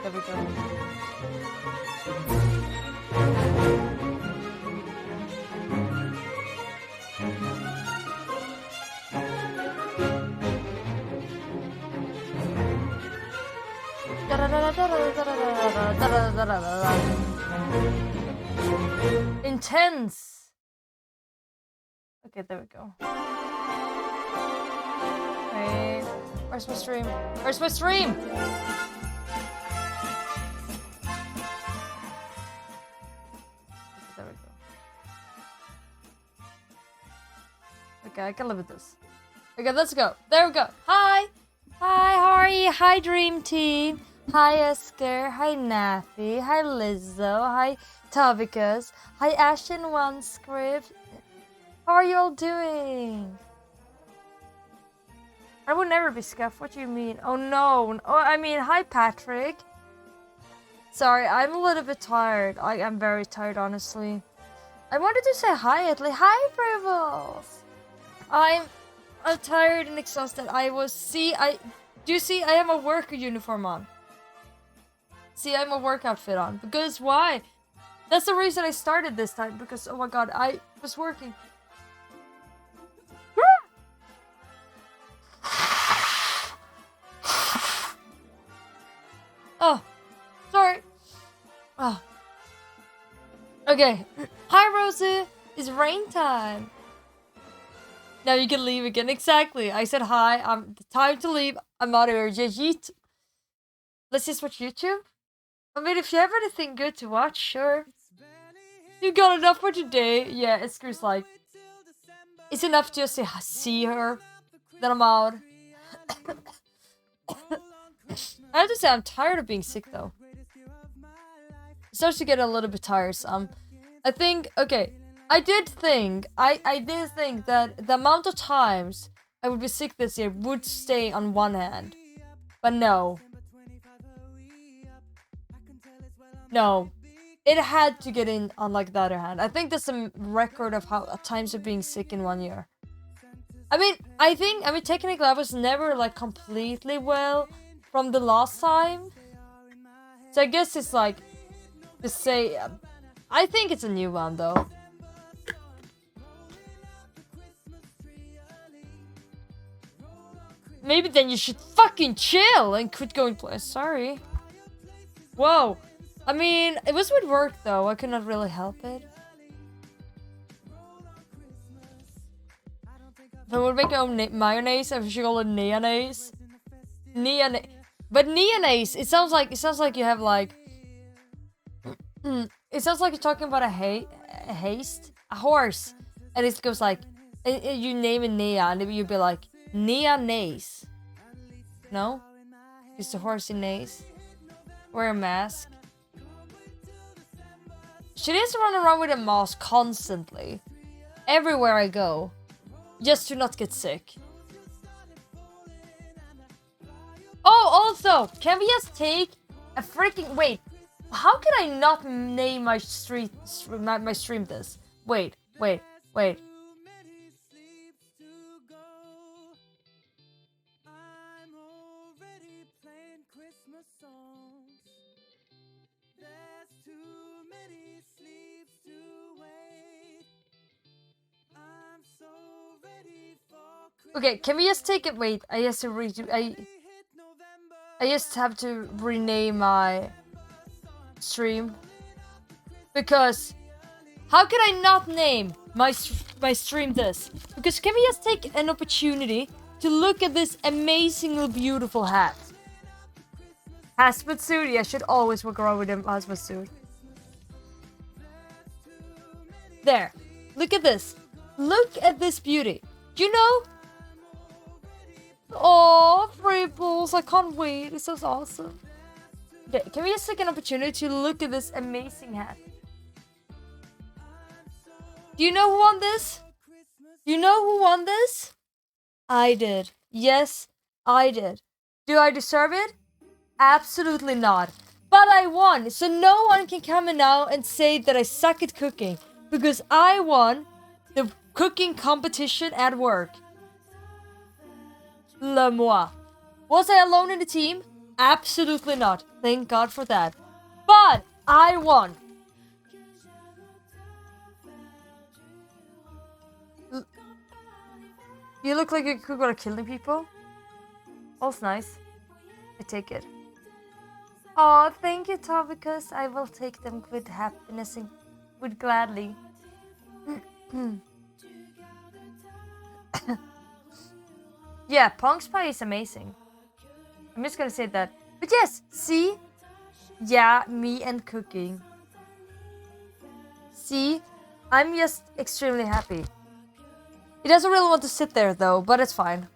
there we go. Intense. Okay, there we go. Wait, where's my stream? Where's my stream? There we go. Okay, I can live with this. Okay, let's go. There we go. Hi! Hi, how are you? Hi, Dream Team. Hi, Esker. Hi, Nafi. Hi, Lizzo. Hi, Tavikas. Hi, Ashton OneScript. How are you all doing? I would never be scuffed. What do you mean? Oh, no. Oh, I mean, hi, Patrick. Sorry, I'm a little bit tired. I'm very tired, honestly. I wanted to say hi, at least. Hi, Brivels. I'm tired and exhausted. Do you see? I have a work uniform on. See, I have a work outfit on. Because why? That's the reason I started this time. Because, oh my god, I was working. Oh, sorry. Oh. Okay. Hi, Rosie. It's rain time. Now you can leave again. Exactly. I said hi. Time to leave. I'm out of here. Yeet. Let's just watch YouTube. I mean, if you have anything good to watch, sure. You got enough for today. Yeah, Esker's like, it's enough just to see her. Then I'm out. I have to say, I'm tired of being sick, though. It starts to get a little bit tiresome. I think, okay, I did think that the amount of times I would be sick this year would stay on one hand. But no. No. It had to get in on, like, the other hand. I think that's a record of how times of being sick in 1 year. I mean, technically I was never, like, completely well from the last time. So I guess it's like, to say, I think it's a new one though. Maybe then you should fucking chill and quit going play. Sorry. Whoa. I mean, it was with work though. I could not really help it. If I would make my own mayonnaise, I should call it neonase. Neonase. But neonase, it sounds like you have like... it sounds like you're talking about a horse. And it goes like, you name it Nea, and you'd be like, neonase. No? It's the horsey nase. Wear a mask. She needs to run around with a mask constantly. Everywhere I go. Just to not get sick. Oh, also, can we just take a freaking... Wait, how can I not name my stream this? Wait. Okay, can we just take it? Wait, I just have to rename my stream, because how can I not name my stream this? Because can we just take an opportunity to look at this amazingly beautiful hat? Hazmat suit. Yeah, I should always walk around with a hazmat suit. There. Look at this. Look at this beauty. Do you know? Oh, Ripples, I can't wait. This is awesome. Okay, can we just take an opportunity to look at this amazing hat? Do you know who won this? Do you know who won this? I did. Yes, I did. Do I deserve it? Absolutely not. But I won, so no one can come in now and say that I suck at cooking. Because I won the cooking competition at work. Le moi. Was I alone in the team? Absolutely not. Thank God for that. But I won. You look like you could go to killing people. All's nice. I take it. Oh, thank you, Tavicus. I will take them with happiness and with gladly. Yeah, Pong's pie is amazing. I'm just gonna say that. But yes, see? Yeah, me and cooking. See? I'm just extremely happy. He doesn't really want to sit there though, but it's fine.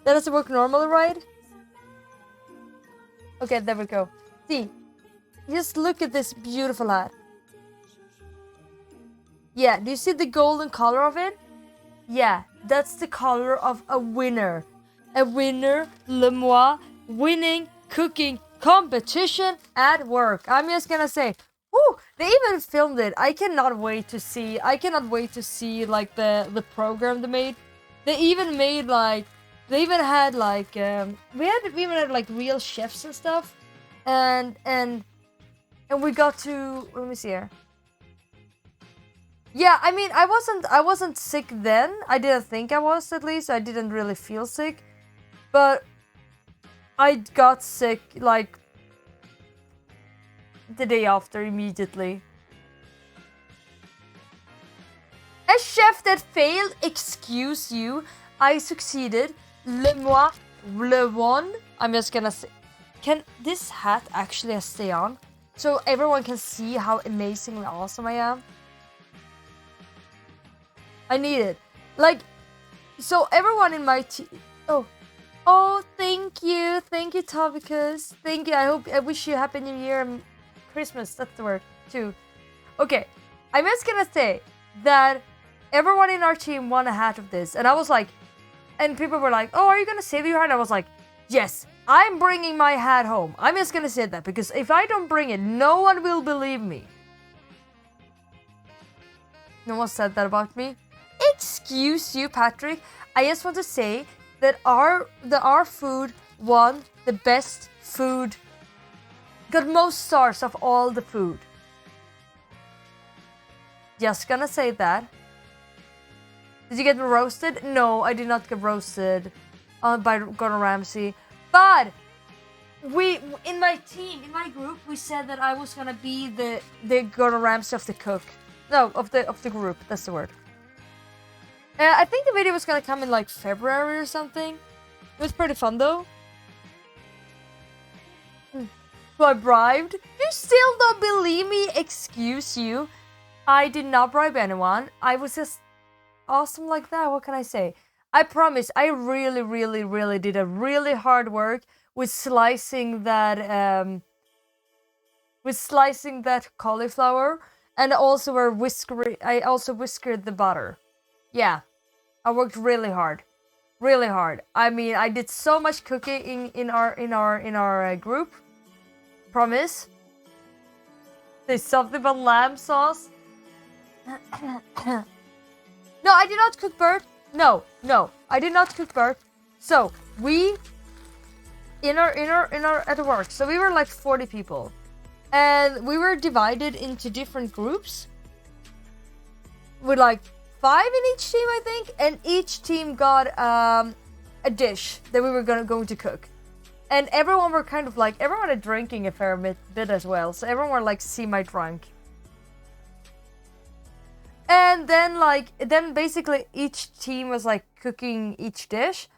That doesn't work normally, right? Okay, there we go. See? Just look at this beautiful hat. Yeah, do you see the golden color of it? Yeah, that's the color of a winner. A winner, le moi, winning cooking competition at work. I'm just gonna say, whoo, they even filmed it. I cannot wait to see like the program they made. They even made like, they even had like, we even had like real chefs and stuff. And we got to, let me see here. Yeah, I mean, I wasn't sick then. I didn't think I was, at least. I didn't really feel sick. But I got sick, like, the day after, immediately. A chef that failed, excuse you. I succeeded. Le moi, le one. I'm just gonna say, can this hat actually stay on? So everyone can see how amazingly awesome I am? I need it. Like, so everyone in my team. Oh, thank you, Tavicus. Thank you. I wish you happy New Year and Christmas. That's the word too. Okay, I'm just gonna say that everyone in our team won a hat of this, and I was like, and people were like, "Oh, are you gonna save your hat?" I was like, "Yes, I'm bringing my hat home." I'm just gonna say that because if I don't bring it, no one will believe me. No one said that about me. Excuse you, Patrick. I just want to say that our food won the best food, got most stars of all the food. Just gonna say that. Did you get roasted? No, I did not get roasted by Gordon Ramsay. But we, in my team, in my group, we said that I was gonna be the Gordon Ramsay of the cook. No, of the group. That's the word. I think the video was gonna come in like February or something. It was pretty fun though. So I bribed? You still don't believe me? Excuse you. I did not bribe anyone. I was just awesome like that. What can I say? I promise, I really did a really hard work with slicing that cauliflower, and also I also whiskered the butter. Yeah, I worked really hard. I mean, I did so much cooking in our group. Promise. There's something about lamb sauce. No, I did not cook Bert. No, I did not cook Bert. So we in our at work. So we were like 40 people, and we were divided into different groups with like 5 in each team, I think, and each team got a dish that we were going to cook. And everyone were kind of like, everyone are drinking a fair bit as well, so everyone were like semi-drunk. And then basically each team was like cooking each dish,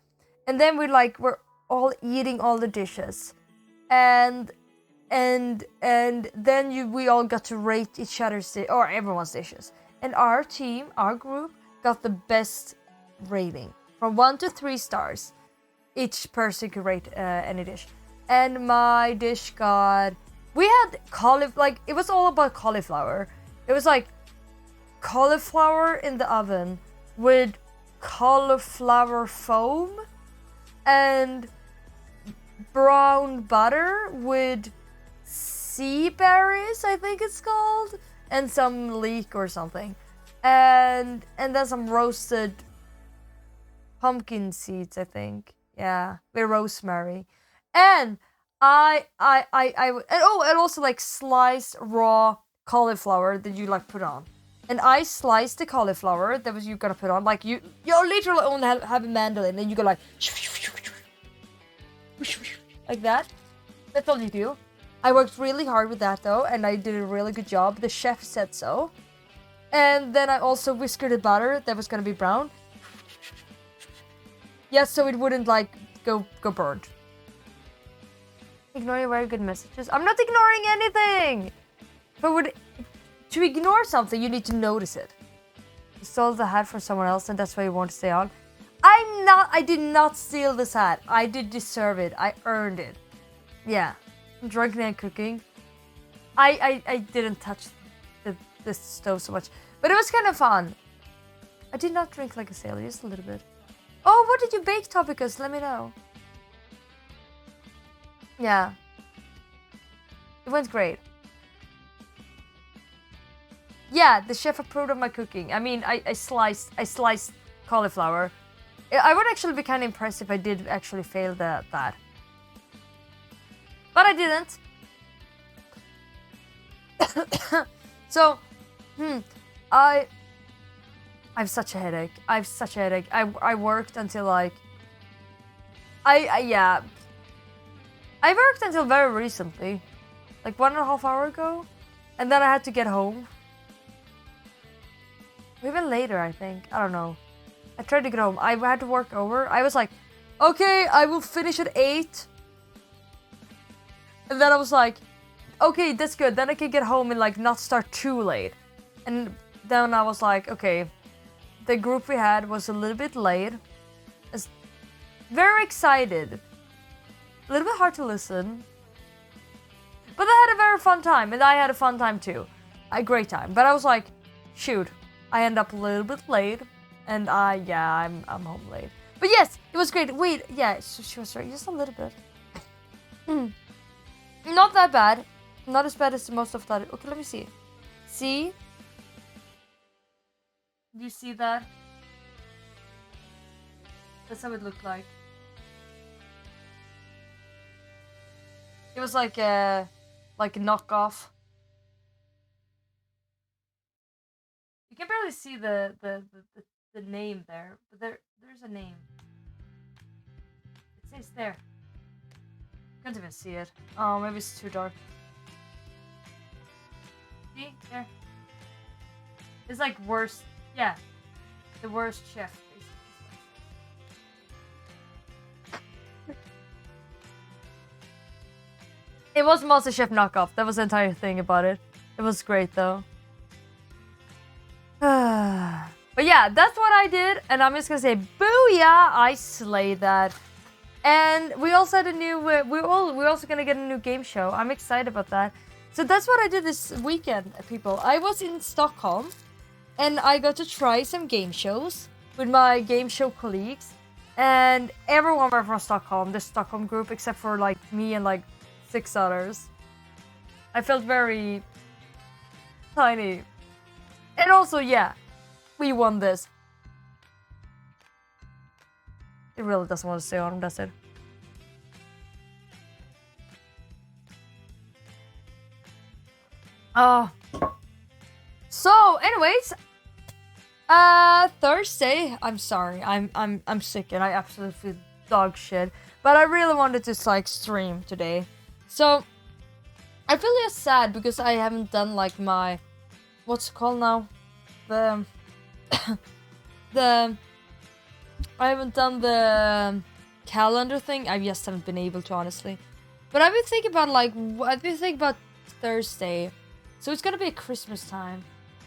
and then we're all eating all the dishes, and then we all got to rate each other's or everyone's dishes. And our team, our group, got the best rating. From 1 to 3 stars. Each person could rate any dish. And my dish got... We had it was all about cauliflower. It was like cauliflower in the oven with cauliflower foam and brown butter with sea berries, I think it's called, and some leek or something, and then some roasted pumpkin seeds, I think. Yeah, with rosemary, and and also like sliced raw cauliflower that you like put on. And I sliced the cauliflower that was you gonna put on. Like you literally only have a mandolin, and you go like like that. That's all you do. I worked really hard with that though, and I did a really good job. The chef said so. And then I also whiskered the butter that was gonna be brown. Yeah, so it wouldn't like go burnt. Ignoring very good messages. I'm not ignoring anything. But to ignore something, you need to notice it. You stole the hat from someone else, and that's why you want to stay on. I did not steal this hat. I did deserve it. I earned it. Yeah. Drinking and cooking. I didn't touch the stove so much. But it was kind of fun. I did not drink like a sailor, just a little bit. Oh, what did you bake, Topicus? Let me know. Yeah. It went great. Yeah, the chef approved of my cooking. I mean, I sliced cauliflower. I would actually be kind of impressed if I did actually fail that. But I didn't. So, I have such a headache. I worked until like I worked until very recently. Like 1.5 hours ago. And then I had to get home. Even later, I think. I don't know. I tried to get home. I had to work over. I was like, okay, I will finish at 8. And then I was like, okay, that's good. Then I can get home and like not start too late. And then I was like, okay, the group we had was a little bit late. I was very excited. A little bit hard to listen. But they had a very fun time, and I had a fun time too. A great time. But I was like, shoot, I end up a little bit late, and I'm home late. But yes, it was great. Wait, yeah, she was right, just a little bit. Not that bad. Not as bad as most of that. Okay, let me see. See? Do you see that? That's how it looked like. It was like a knockoff. You can barely see the name there, but there's a name. It says there. Can't even see it. Oh, maybe it's too dark. See? There. It's like worst. Yeah. The worst chef, basically. It was MasterChef knockoff. That was the entire thing about it. It was great though. But yeah, that's what I did, and I'm just gonna say, booyah! I slayed that. And we also had a new. We're also gonna get a new game show. I'm excited about that. So that's what I did this weekend, people. I was in Stockholm, and I got to try some game shows with my game show colleagues, and everyone were from Stockholm, the Stockholm group, except for like me and like 6 others. I felt very tiny. And also, yeah, we won this. It really doesn't want to stay on, does it? So, anyways, Thursday. I'm sorry, I'm sick and I absolutely feel dog shit. But I really wanted to like stream today, so I feel just sad because I haven't done like my what's it called now, the I haven't done the calendar thing. I just haven't been able to, honestly. But I've been thinking about Thursday, so it's gonna be at Christmas time.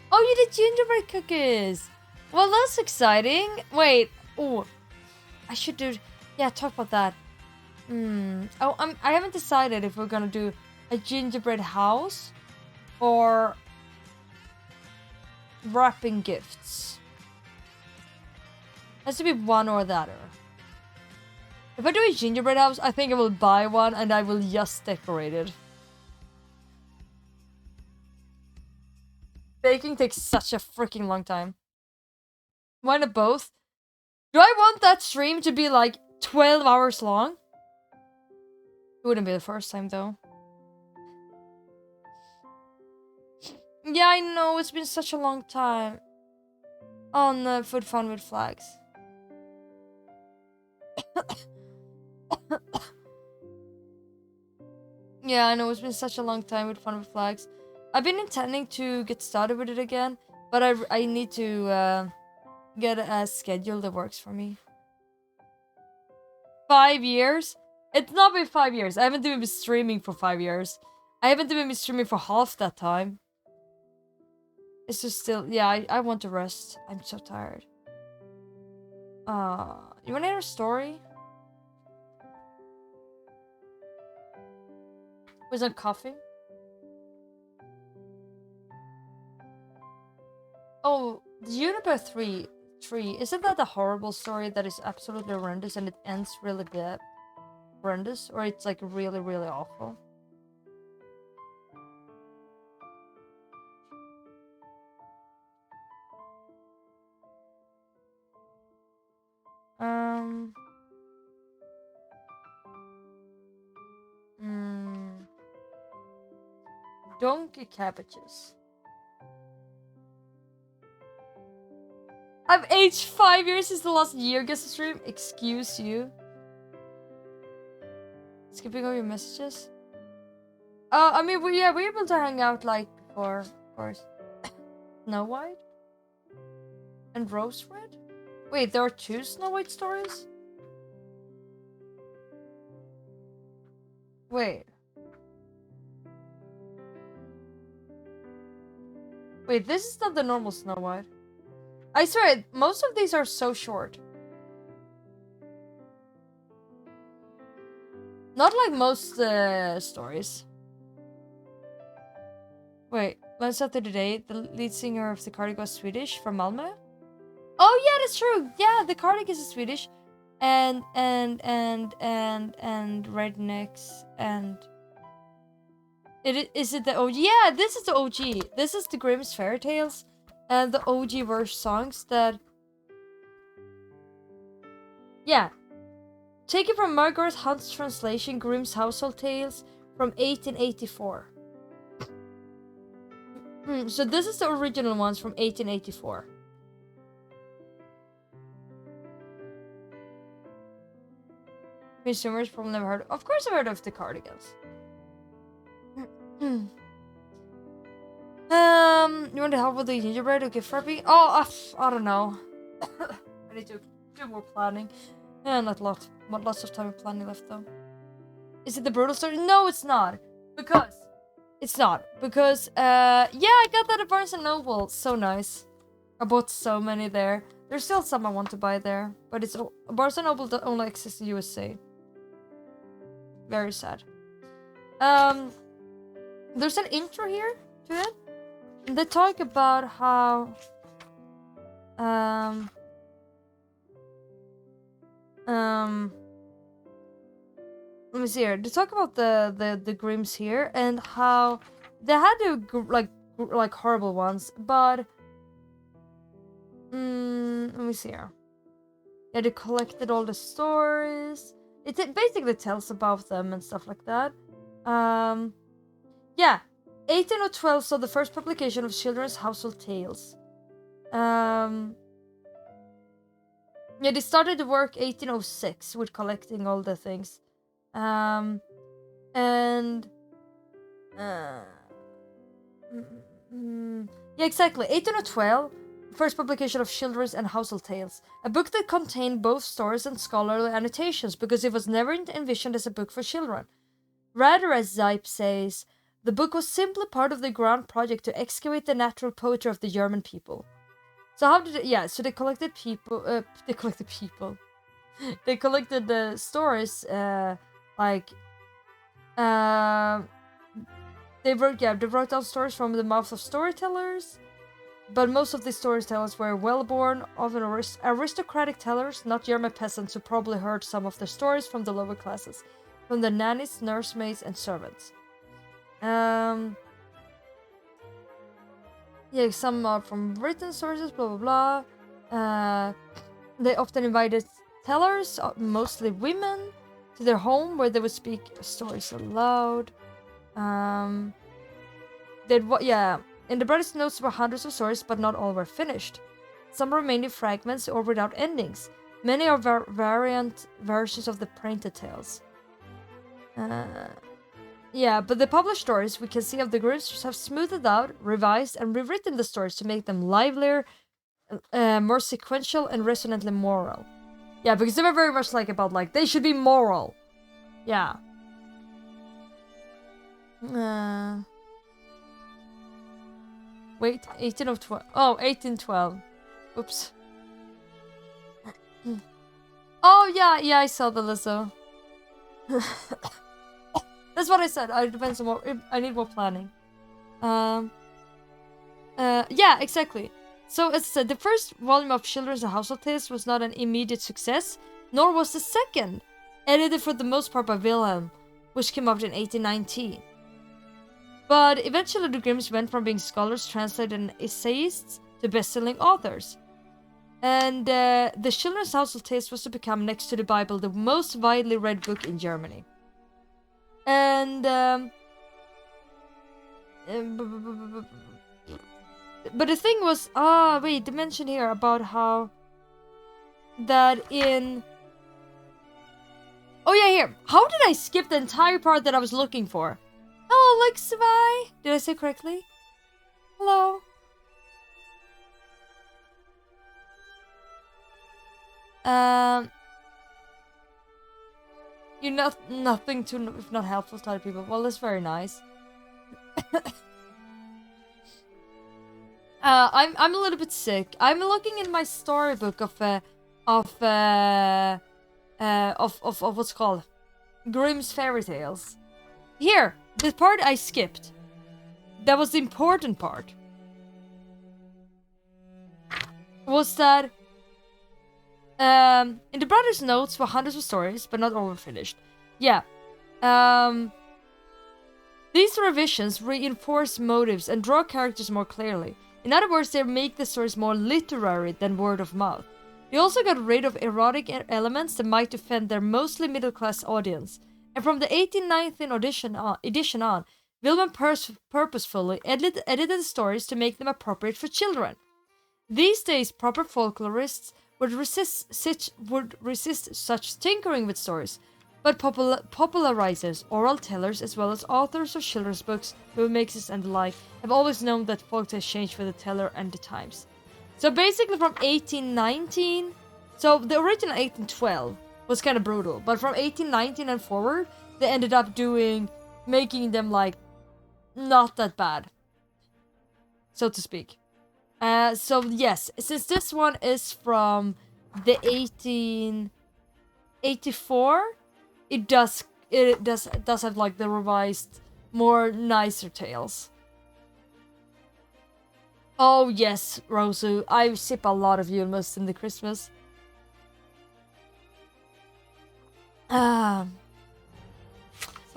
Oh, you did gingerbread cookies. Well, that's exciting. Wait. Oh, I should do. Yeah, talk about that. Oh, I haven't decided if we're gonna do a gingerbread house or wrapping gifts. Has to be one or the other. If I do a gingerbread house, I think I will buy one and I will just decorate it. Baking takes such a freaking long time. Why not both? Do I want that stream to be like 12 hours long? It wouldn't be the first time though. Yeah, I know, it's been such a long time. On Food Fun with Flags. Yeah, I know, it's been such a long time with Fun with Flags. I've been intending to get started with it again, but I need to get a schedule that works for me. 5 years? It's not been 5 years. I haven't even been streaming for 5 years. I haven't even been streaming for half that time. It's just still, yeah, I want to rest. I'm so tired. You wanna hear a story? With some coffee? Oh, the Juniper 3, isn't that a horrible story that is absolutely horrendous and it ends really bad? Horrendous? Or it's like really, really awful? Donkey cabbages. I've aged 5 years since the last year guest stream. Excuse you. Skipping all your messages. I mean, we're able to hang out like before, of course. Snow White and Rose Red. Wait, there are 2 Snow White stories. Wait. Wait, this is not the normal Snow White. I swear, most of these are so short. Not like most stories. Wait, last after today, the lead singer of the Cardigan was Swedish, from Malmö? Oh yeah, that's true. Yeah, the Cardigan is Swedish. And Rednecks and... Is it the OG? Yeah, this is the OG. This is the Grimm's Fairy Tales. And the OG verse songs that... Yeah. Taken from Margaret Hunt's translation, Grimm's Household Tales, from 1884. So this is the original ones from 1884. Consumers probably never heard. Of course, I've heard of the Cardigans. You want to help with the gingerbread? Okay, Furby. Oh, I don't know. I need to do more planning. Not lots of time of planning left though. Is it the brutal story? No, it's not. Because yeah, I got that at Barnes and Noble. So nice. I bought so many there. There's still some I want to buy there, but it's Barnes and Noble that only exists in USA. Very sad. There's an intro here to it. They talk about how let me see here. They talk about the Grimms here and how they had to like horrible ones, but let me see here. Yeah, they collected all the stories. It basically tells about them and stuff like that. Yeah, 1812 saw the first publication of children's household tales. Yeah, they started the work 1806 with collecting all the things. Yeah, exactly. 1812, first publication of children's and household tales. A book that contained both stories and scholarly annotations because it was never envisioned as a book for children. Rather, as Zipes says, the book was simply part of the grand project to excavate the natural poetry of the German people. So how did it... Yeah, so they collected people... They collected the stories, they wrote down stories from the mouth of storytellers, but most of the storytellers were well-born, often aristocratic tellers, not German peasants who probably heard some of the stories from the lower classes, from the nannies, nursemaids, and servants. Yeah, some are from written sources, blah blah blah. They often invited tellers, mostly women, to their home where they would speak stories aloud. Yeah. In the brothers' notes were hundreds of stories, but not all were finished. Some remained in fragments or without endings. Many are variant versions of the printed tales. Yeah, but the published stories we can see of the Grims have smoothed out, revised, and rewritten the stories to make them livelier, more sequential, and resonantly moral. Yeah, because they were very much like about like they should be moral. Yeah. Wait, 18 of 12. Oh, 1812. Oops. Oh yeah, I saw the Lizzo. That's what I said. It depends on more. I need more planning. Yeah, exactly. So as I said, the first volume of Children's and Household Tales was not an immediate success, nor was the second, edited for the most part by Wilhelm, which came out in 1819. But eventually the Grimms went from being scholars, translators, and essayists to best-selling authors. And the Children's Household Tales was to become, next to the Bible, the most widely read book in Germany. And but the thing was, wait, they mentioned here about how that in... Oh yeah, here. How did I skip the entire part that I was looking for? Hello, Lexvi. Did I say correctly? Hello. You're nothing to, if not helpful to other people. Well, that's very nice. I'm a little bit sick. I'm looking in my storybook of what's called Grimm's Fairy Tales. Here, the part I skipped. That was the important part. Was that in the brothers' notes were hundreds of stories, but not all were finished. Yeah. These revisions reinforce motives and draw characters more clearly. In other words, they make the stories more literary than word of mouth. They also got rid of erotic elements that might offend their mostly middle-class audience. And from the 1819 edition on, Wilhelm purposefully edited the stories to make them appropriate for children. These days, proper folklorists would resist such tinkering with stories, but popularizers, oral tellers, as well as authors of children's books, bookmakers, and the like, have always known that folktales change with the teller and the times. So basically from 1819, so the original 1812 was kind of brutal, but from 1819 and forward, they ended up making them like, not that bad, so to speak. So yes, since this one is from the 1884, it does have like the revised, more nicer tales. Oh yes, Rosu, I sip a lot of Yulmust in the Christmas. But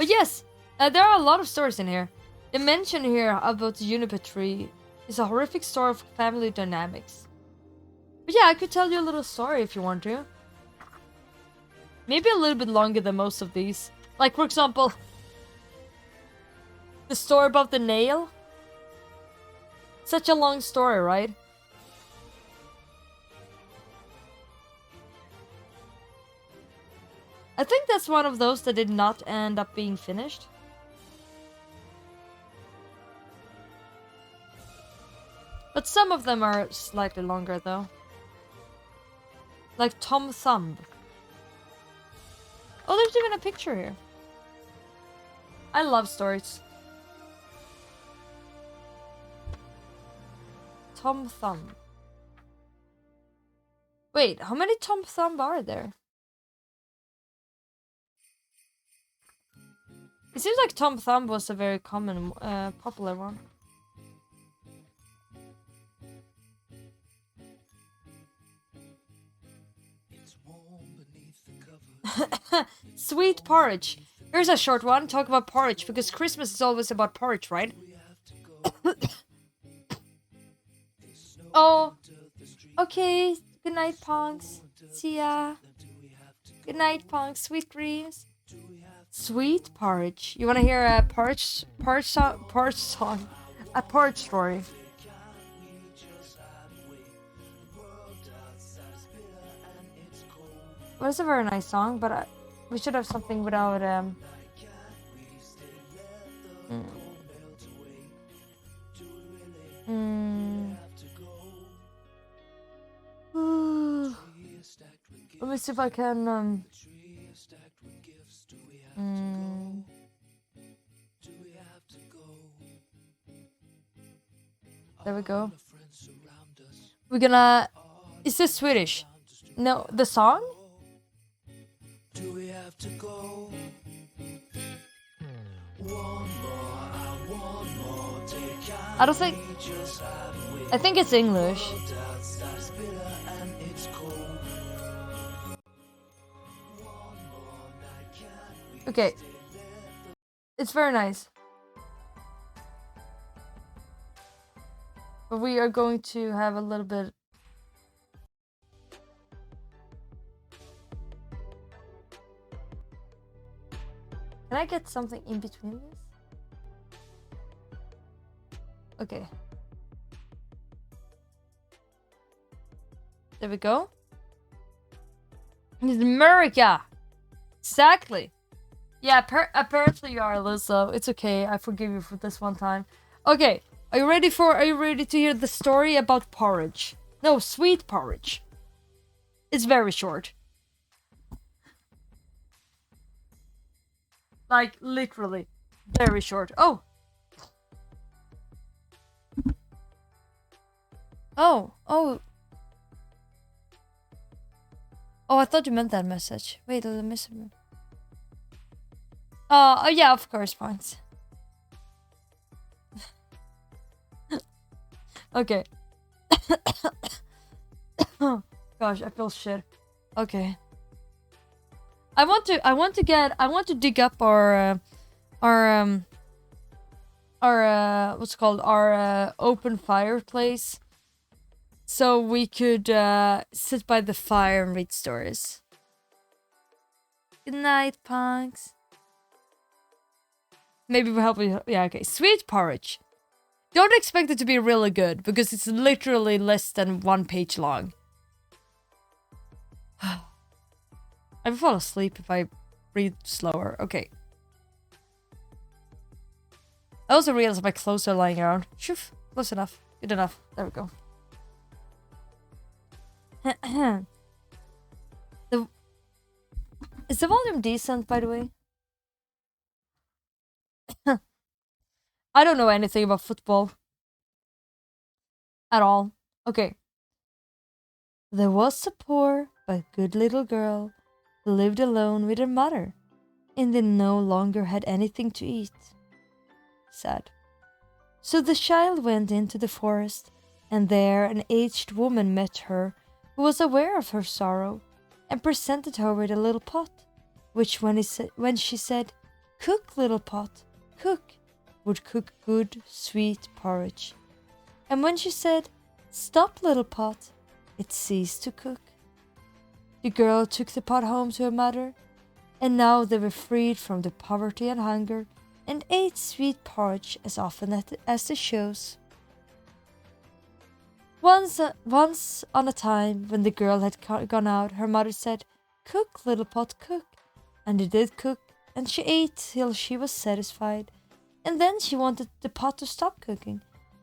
yes, there are a lot of stories in here. They mention here about the juniper tree. It's a horrific story of family dynamics. But yeah, I could tell you a little story if you want to. Maybe a little bit longer than most of these. Like, for example, the story about the nail. Such a long story, right? I think that's one of those that did not end up being finished. But some of them are slightly longer, though. Like Tom Thumb. Oh, there's even a picture here. I love stories. Tom Thumb. Wait, how many Tom Thumb are there? It seems like Tom Thumb was a very common, popular one. Sweet porridge. Here's a short one. Talk about porridge, because Christmas is always about porridge, right? Oh, okay. Good night, Pongs. See ya. Good night, Punk. Sweet dreams. Sweet porridge. You wanna hear a porridge song? A porridge story. Well, it's a very nice song, but we should have something without Let me see if I can There we go. We're gonna. Is this Swedish? No, the song? Do we have to go? I don't think. I think it's English. Okay. It's very nice. But we are going to have a little bit. Can I get something in between this? Okay. There we go. It's America! Exactly! Yeah, apparently you are, Lizzo. It's okay, I forgive you for this one time. Okay, are you ready to hear the story about porridge? No, sweet porridge. It's very short. Like, literally. Very short. Oh! Oh, oh. Oh, I thought you meant that message. Wait, did I miss it? Oh, yeah, of course, points. Okay. Oh, gosh, I feel shit. Okay. I want to dig up our what's it called? Our open fireplace. So we could sit by the fire and read stories. Good night, punks. Maybe we'll help you. Yeah, okay. Sweet porridge. Don't expect it to be really good, because it's literally less than 1 page long. I will fall asleep if I read slower. Okay. I also realized my clothes are lying around. Shoof. Close enough. Good enough. There we go. Is the volume decent, by the way? I don't know anything about football. At all. Okay. There was a poor but good little girl who lived alone with her mother, and they no longer had anything to eat. Sad. So the child went into the forest, and there an aged woman met her who was aware of her sorrow, and presented her with a little pot, which when she said, "Cook, little pot, cook," would cook good, sweet porridge. And when she said, "Stop, little pot," it ceased to cook. The girl took the pot home to her mother, and now they were freed from the poverty and hunger, and ate sweet porridge as often as they chose. Once on a time, when the girl had gone out, her mother said, "Cook, little pot, cook." And it did cook, and she ate till she was satisfied, and then she wanted the pot to stop cooking,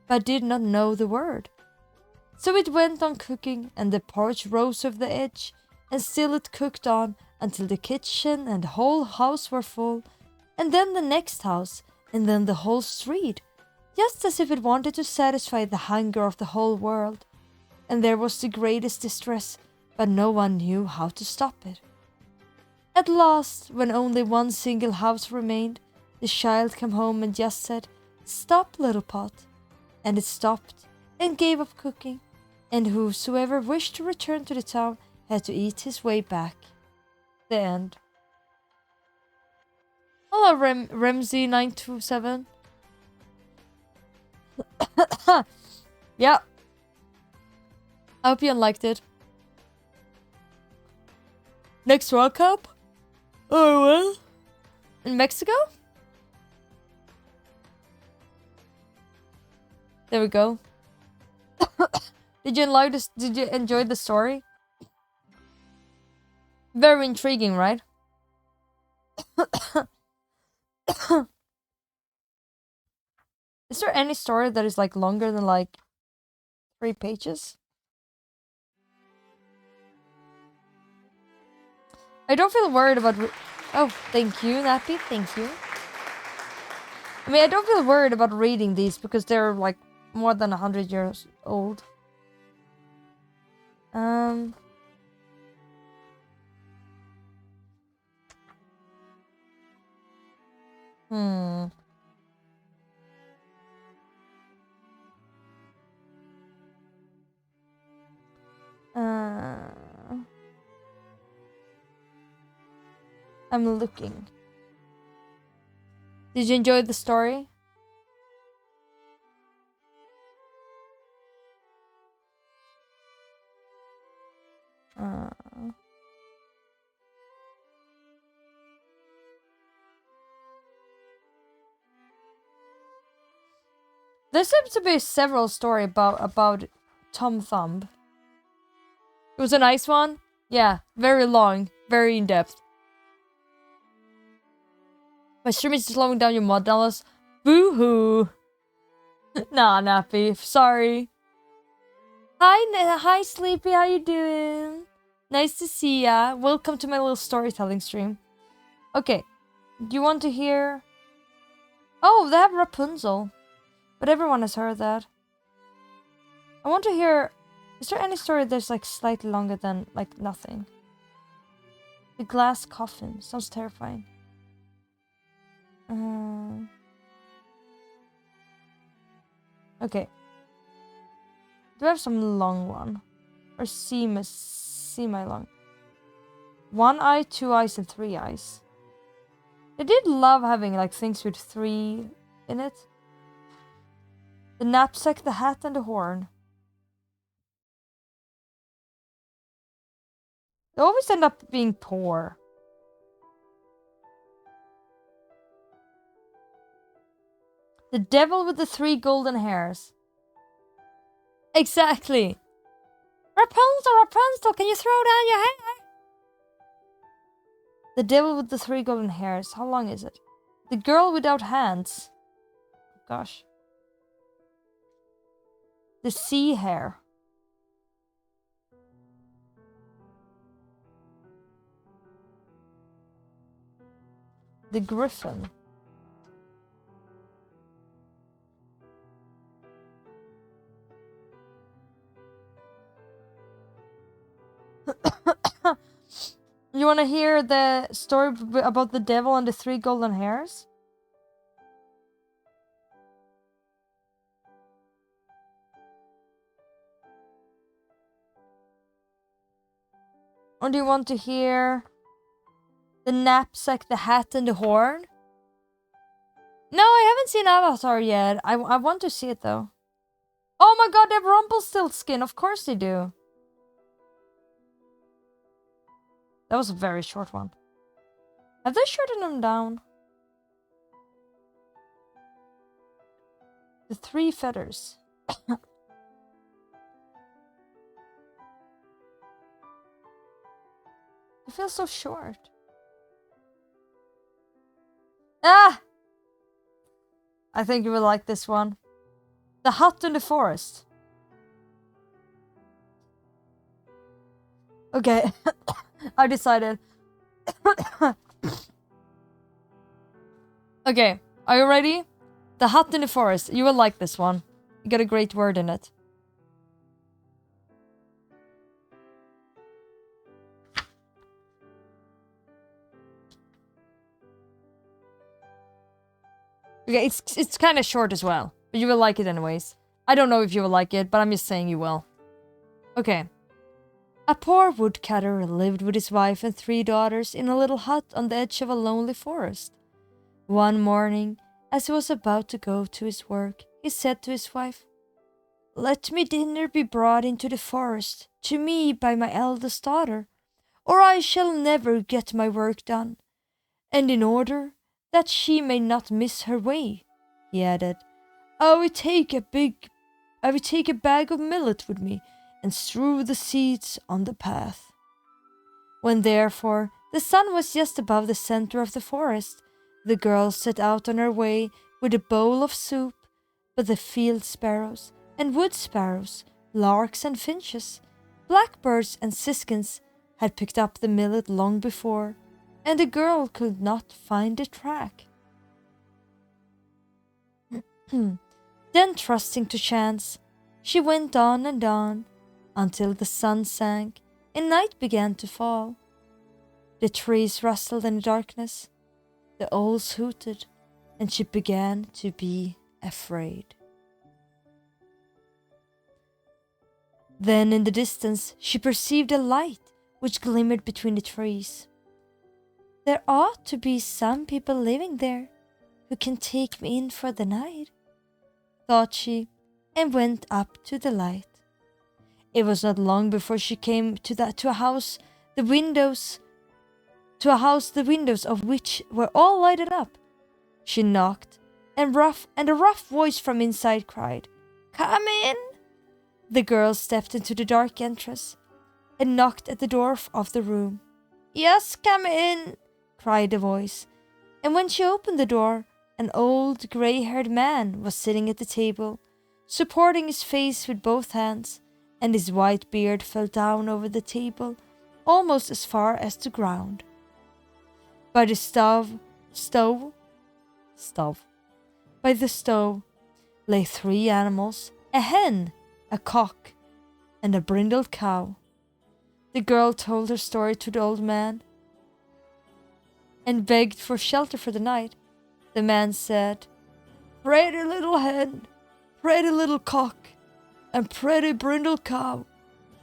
but did not know the word. So it went on cooking, and the porridge rose over the edge, and still it cooked on until the kitchen and the whole house were full, and then the next house, and then the whole street, just as if it wanted to satisfy the hunger of the whole world. And there was the greatest distress, but no one knew how to stop it. At last, when only one single house remained, the child came home and just said, "Stop, little pot." And it stopped and gave up cooking, and whosoever wished to return to the town had to eat his way back. The end. Hello, Remzy927. Yeah. I hope you liked it. Next World Cup? Oh, well. In Mexico? There we go. Did you enjoy the story? Very intriguing, right? Is there any story that is like longer than like 3 pages? I don't feel worried about... Oh, thank you, Nappy. Thank you. I mean, I don't feel worried about reading these because they're like more than 100 years old. I'm looking. Did you enjoy the story? There seems to be several stories about Tom Thumb. It was a nice one. Yeah, very long, very in depth. My stream is slowing down your mod downloads. Boo hoo. Nah, Nappy. Sorry. Hi, Sleepy. How you doing? Nice to see ya. Welcome to my little storytelling stream. Okay. Do you want to hear? Oh, they have Rapunzel. But everyone has heard that. I want to hear... Is there any story that's like slightly longer than like nothing? The glass coffin. Sounds terrifying. Okay. Do I have some long one? Or semi-long? 1 eye, 2 eyes, and 3 eyes. I did love having like things with 3 in it. The knapsack, the hat, and the horn. They always end up being poor. The devil with the 3 golden hairs. Exactly. Rapunzel, Rapunzel, can you throw down your hair? The devil with the 3 golden hairs. How long is it? The girl without hands. Gosh. The sea hare. The griffin. You want to hear the story about the devil and the 3 golden hairs? Or do you want to hear the knapsack, the hat, and the horn? No, I haven't seen Avatar yet. I want to see it though. Oh my god, they have Rumpelstiltskin. Of course they do. That was a very short one. Have they shortened them down? The 3 feathers. It feels so short. Ah! I think you will like this one. The hut in the forest. Okay. I decided. Okay, are you ready? The hut in the forest. You will like this one. You got a great word in it. Okay, it's kind of short as well, but you will like it anyways. I don't know if you will like it, but I'm just saying you will. Okay. A poor woodcutter lived with his wife and 3 daughters in a little hut on the edge of a lonely forest. One morning, as he was about to go to his work, he said to his wife, "Let me dinner be brought into the forest, to me by my eldest daughter, or I shall never get my work done. And in order that she may not miss her way," he added, I will take a bag of millet with me and strew the seeds on the path." When therefore the sun was just above the center of the forest, the girl set out on her way with a bowl of soup, but the field sparrows and wood sparrows, larks and finches, blackbirds and siskins had picked up the millet long before, and the girl could not find the track. Then, trusting to chance, she went on and on until the sun sank and night began to fall. The trees rustled in the darkness, the owls hooted, and she began to be afraid. Then in the distance she perceived a light which glimmered between the trees. "There ought to be some people living there who can take me in for the night," thought she, and went up to the light. It was not long before she came to a house the windows of which were all lighted up. She knocked, and a rough voice from inside cried, "Come in!" The girl stepped into the dark entrance and knocked at the door of the room. "Yes, come in!" cried the voice, and when she opened the door, an old grey-haired man was sitting at the table, supporting his face with both hands, and his white beard fell down over the table almost as far as the ground. By the stove lay 3 animals, a hen, a cock, and a brindled cow. The girl told her story to the old man and begged for shelter for the night. The man said, "Pretty little hen, pretty little cock, and pretty brindled cow,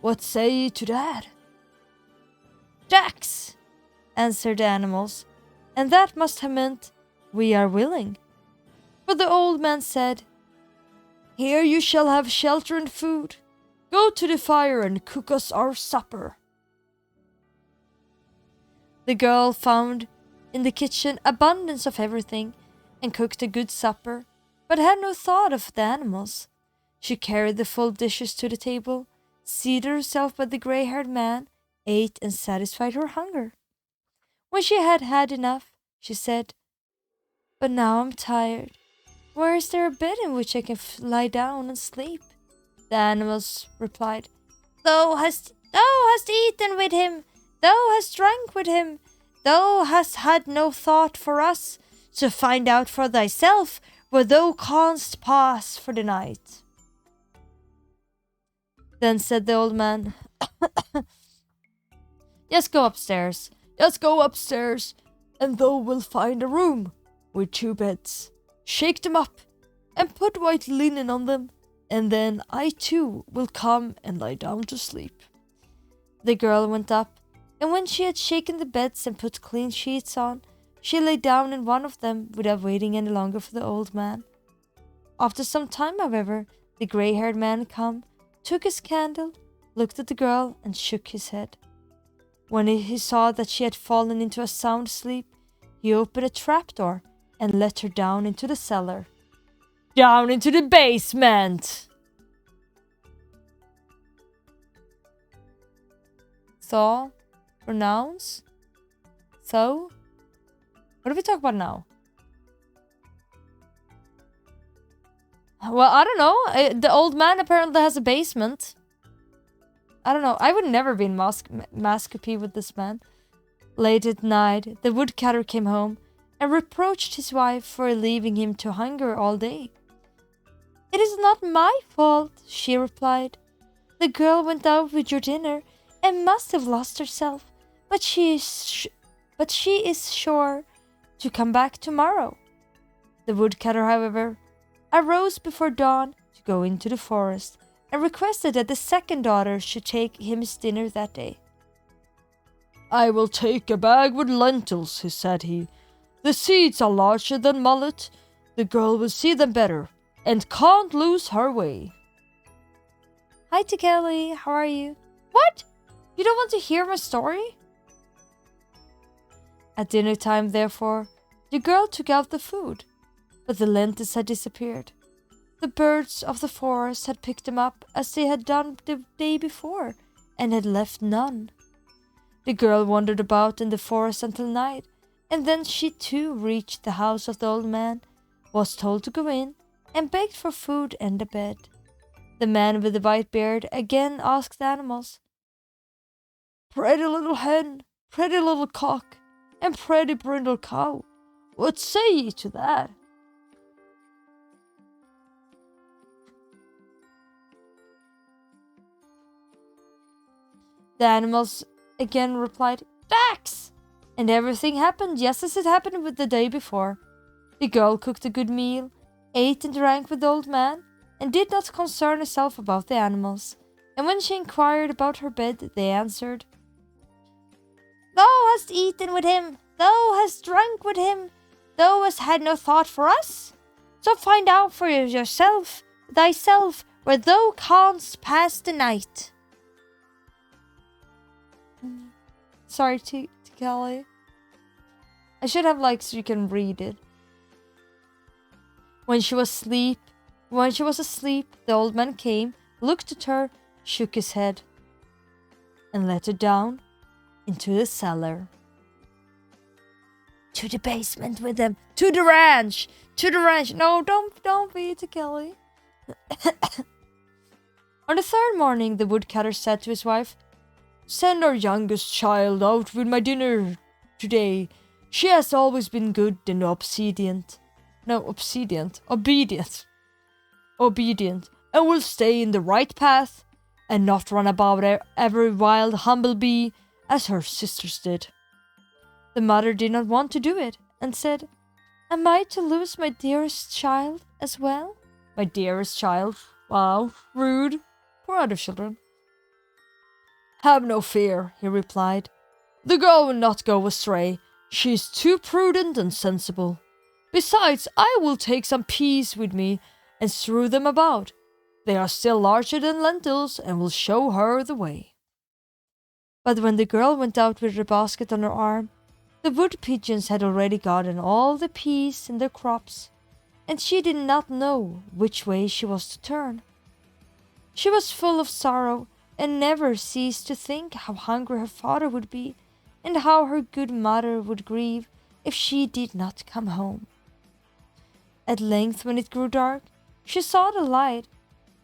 what say ye to that?" "Jacks," answered the animals, and that must have meant, "We are willing." But the old man said, "Here you shall have shelter and food. Go to the fire and cook us our supper." The girl found in the kitchen abundance of everything, and cooked a good supper, but had no thought of the animals. She carried the full dishes to the table, seated herself by the grey-haired man, ate and satisfied her hunger. When she had had enough, she said, "But now I'm tired. Where is there a bed in which I can lie down and sleep?" The animals replied, Thou hast eaten with him, thou hast drunk with him, thou hast had no thought for us, so find out for thyself where thou canst pass for the night." Then said the old man, Just go upstairs, and thou wilt find a room with 2 beds. Shake them up, and put white linen on them, and then I too will come and lie down to sleep." The girl went up, and when she had shaken the beds and put clean sheets on, she lay down in one of them without waiting any longer for the old man. After some time, however, the grey-haired man came, took his candle, looked at the girl, and shook his head. When he saw that she had fallen into a sound sleep, he opened a trapdoor and let her down into the cellar. Down into the basement! Thaw, pronounce, so. What do we talk about now? Well, I don't know. The old man apparently has a basement. I don't know. I would never be in Mascopy with this man. Late at night, the woodcutter came home and reproached his wife for leaving him to hunger all day. "It is not my fault," she replied. "The girl went out with your dinner and must have lost herself, but she is sure to come back tomorrow." The woodcutter, however, arose before dawn to go into the forest, and requested that the second daughter should take him his dinner that day. "I will take a bag with lentils," said he. "The seeds are larger than mullet. The girl will see them better, and can't lose her way." "Hi, Tekeli, how are you?" "What? You don't want to hear my story?" At dinner time, therefore, the girl took out the food, but the lentils had disappeared. The birds of the forest had picked them up as they had done the day before, and had left none. The girl wandered about in the forest until night, and then she too reached the house of the old man, was told to go in, and begged for food and a bed. The man with the white beard again asked the animals, "Pretty little hen, pretty little cock, and pretty brindle cow, what say ye to that?" The animals again replied, "Facts!" And everything happened just as it happened with the day before. The girl cooked a good meal, ate and drank with the old man, and did not concern herself about the animals. And when she inquired about her bed, they answered, "Thou hast eaten with him, thou hast drunk with him, thou hast had no thought for us. So find out for thyself, where thou canst pass the night." Sorry, Kelly. I should have so you can read it. When she was asleep, the old man came, looked at her, shook his head, and let her down into the cellar. To the basement with them. To the ranch. To the ranch. No, don't be it, Kelly. On the third morning, the woodcutter said to his wife, "Send our youngest child out with my dinner today. She has always been good and obedient, and will stay in the right path, and not run about every wild humblebee as her sisters did." The mother did not want to do it, and said, "Am I to lose my dearest child as well?" My dearest child? Wow, rude. Poor other children. "Have no fear," he replied. "The girl will not go astray. She is too prudent and sensible. Besides, I will take some peas with me and strew them about. They are still larger than lentils and will show her the way." But when the girl went out with her basket on her arm, the wood pigeons had already gotten all the peas in their crops, and she did not know which way she was to turn. She was full of sorrow, and never ceased to think how hungry her father would be, and how her good mother would grieve if she did not come home. At length, when it grew dark, she saw the light,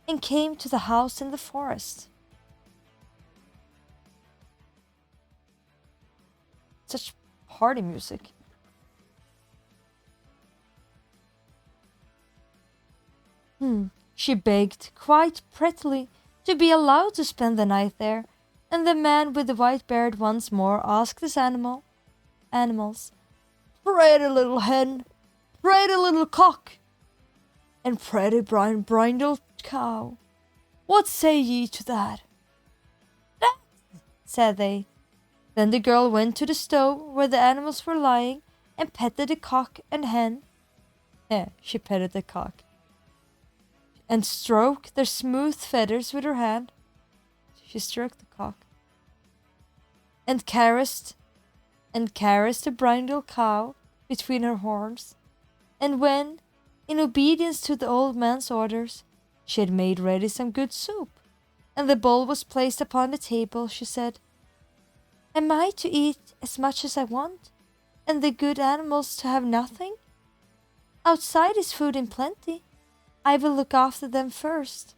and came to the house in the forest. Such party music. She begged quite prettily to be allowed to spend the night there, and the man with the white beard once more asked his animals, "Pretty little hen, pretty little cock, and pretty brindled cow, what say ye to that?" "That," said they. Then the girl went to the stove where the animals were lying, and petted the cock and hen. She petted the cock, and stroked their smooth feathers with her hand. She stroked the cock, and caressed the brindled cow between her horns. And when, in obedience to the old man's orders, she had made ready some good soup, and the bowl was placed upon the table, she said, "Am I to eat as much as I want, and the good animals to have nothing? Outside is food in plenty. I will look after them first."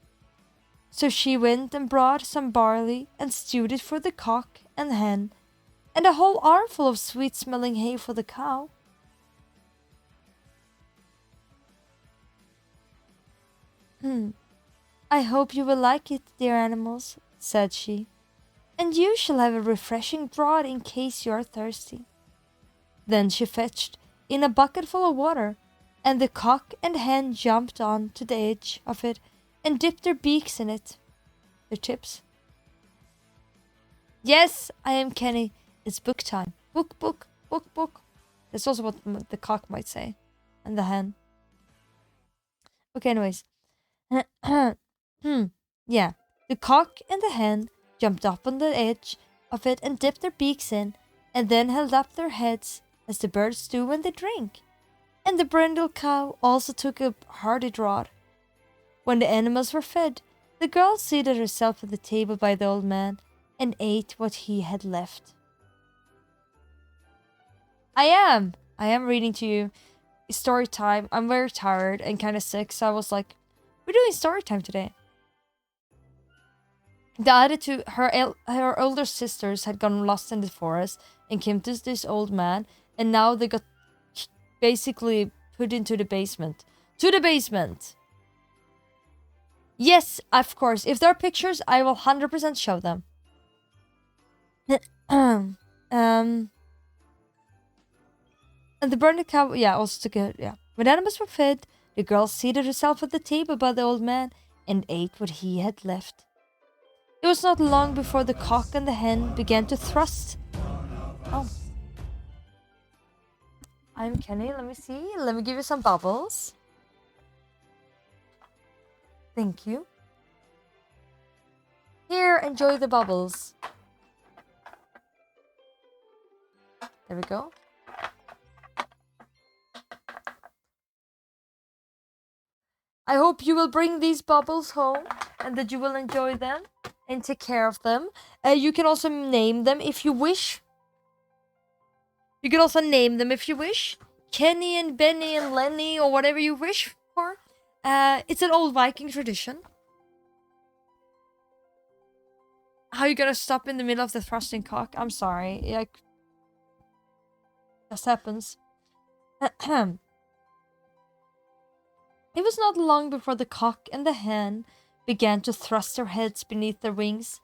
So she went and brought some barley and stewed it for the cock and the hen, and a whole armful of sweet-smelling hay for the cow. "I hope you will like it, dear animals," said she, "and you shall have a refreshing draught in case you are thirsty." Then she fetched in a bucketful of water, and the cock and hen jumped on to the edge of it and dipped their beaks in it, their tips. "Yes, I am Kenny. It's book time. Book, book, book, book." That's also what the cock might say, and the hen. Okay, anyways. Yeah, the cock and the hen jumped up on the edge of it and dipped their beaks in, and then held up their heads as the birds do when they drink. And the brindle cow also took a hearty draught. When the animals were fed, the girl seated herself at the table by the old man and ate what he had left. I am reading to you. Story time. I'm very tired and kind of sick, so I was like, we're doing story time today. The other two, her older sisters had gone lost in the forest and came to this old man, and now they got basically put into the basement. To the basement! Yes, of course. If there are pictures, I will 100% show them. And the burning cow, also took a, When animals were fed, the girl seated herself at the table by the old man and ate what he had left. It was not long before the cock and the hen began to thrust. Oh. I'm Kenny, let me see. Let me give you some bubbles. Thank you. Here, enjoy the bubbles. There we go. I hope you will bring these bubbles home and that you will enjoy them and take care of them. You can also name them if you wish. You can also name them if you wish. Kenny and Benny and Lenny or whatever you wish for. It's an old Viking tradition. How are you gonna stop in the middle of the thrusting cock? I'm sorry. Just happens. It was not long before the cock and the hen began to thrust their heads beneath their wings,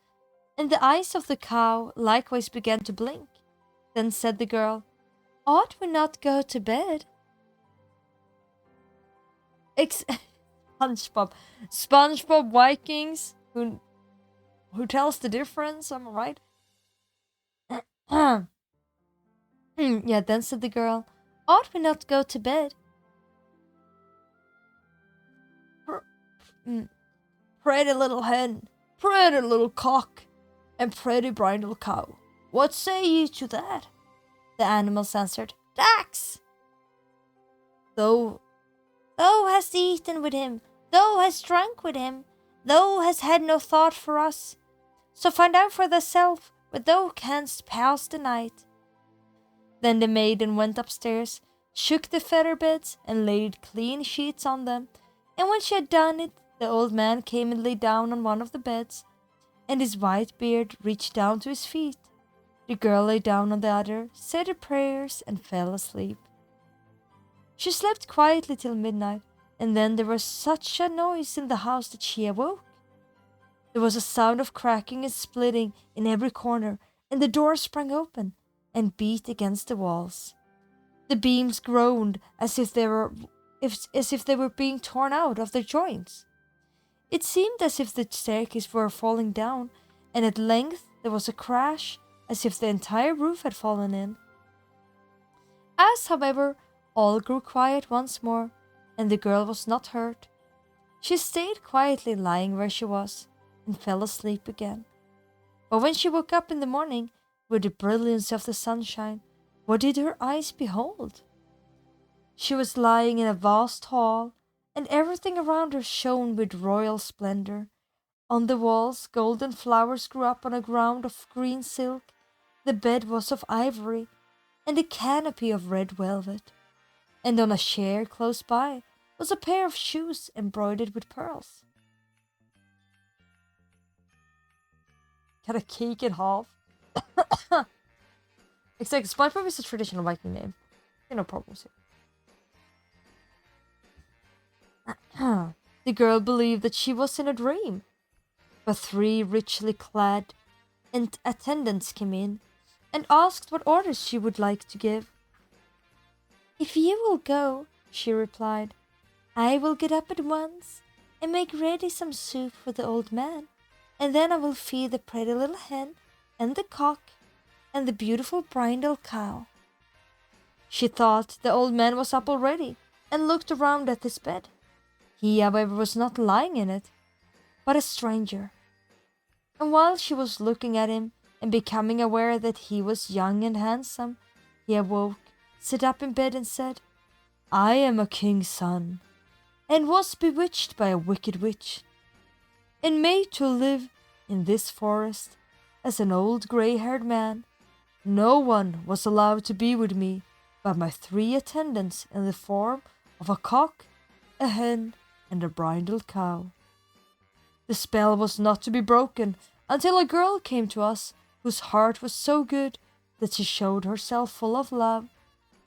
and the eyes of the cow likewise began to blink. Then said the girl, "Ought we not go to bed?" SpongeBob. SpongeBob Vikings, who tells the difference, am I right? Then said the girl, "Ought we not go to bed?" Pretty little hen, pretty little cock, and pretty brindle cow. What say ye to that? The animals answered, "Dax! Thou hast eaten with him, thou hast drunk with him, thou hast had no thought for us. So find out for thyself where thou canst pass the night." Then the maiden went upstairs, shook the feather beds, and laid clean sheets on them, and when she had done it, the old man came and lay down on one of the beds, and his white beard reached down to his feet. The girl lay down on the other, said her prayers, and fell asleep. She slept quietly till midnight, and then there was such a noise in the house that she awoke. There was a sound of cracking and splitting in every corner, and the door sprang open and beat against the walls. The beams groaned as if they were being torn out of their joints. It seemed as if the staircase were falling down, and at length there was a crash, as if the entire roof had fallen in. As, however, all grew quiet once more, and the girl was not hurt, she stayed quietly lying where she was, and fell asleep again. But when she woke up in the morning, with the brilliance of the sunshine, what did her eyes behold? She was lying in a vast hall, and everything around her shone with royal splendor. On the walls, golden flowers grew up on a ground of green silk. The bed was of ivory, and a canopy of red velvet. And on a chair close by was a pair of shoes embroidered with pearls. Cut a cake in half. Exactly. SpongeBob is a traditional Viking name. No problems here. The girl believed that she was in a dream. But 3 richly clad attendants came in and asked what orders she would like to give. "If you will go," she replied, "I will get up at once and make ready some soup for the old man, and then I will feed the pretty little hen and the cock and the beautiful brindle cow." She thought the old man was up already and looked around at his bed. He, however, was not lying in it, but a stranger. And while she was looking at him, and becoming aware that he was young and handsome, he awoke, sat up in bed and said, I am a king's son, and was bewitched by a wicked witch, and made to live in this forest as an old grey-haired man. No one was allowed to be with me but my 3 attendants in the form of a cock, a hen, and a brindled cow. The spell was not to be broken until a girl came to us whose heart was so good that she showed herself full of love,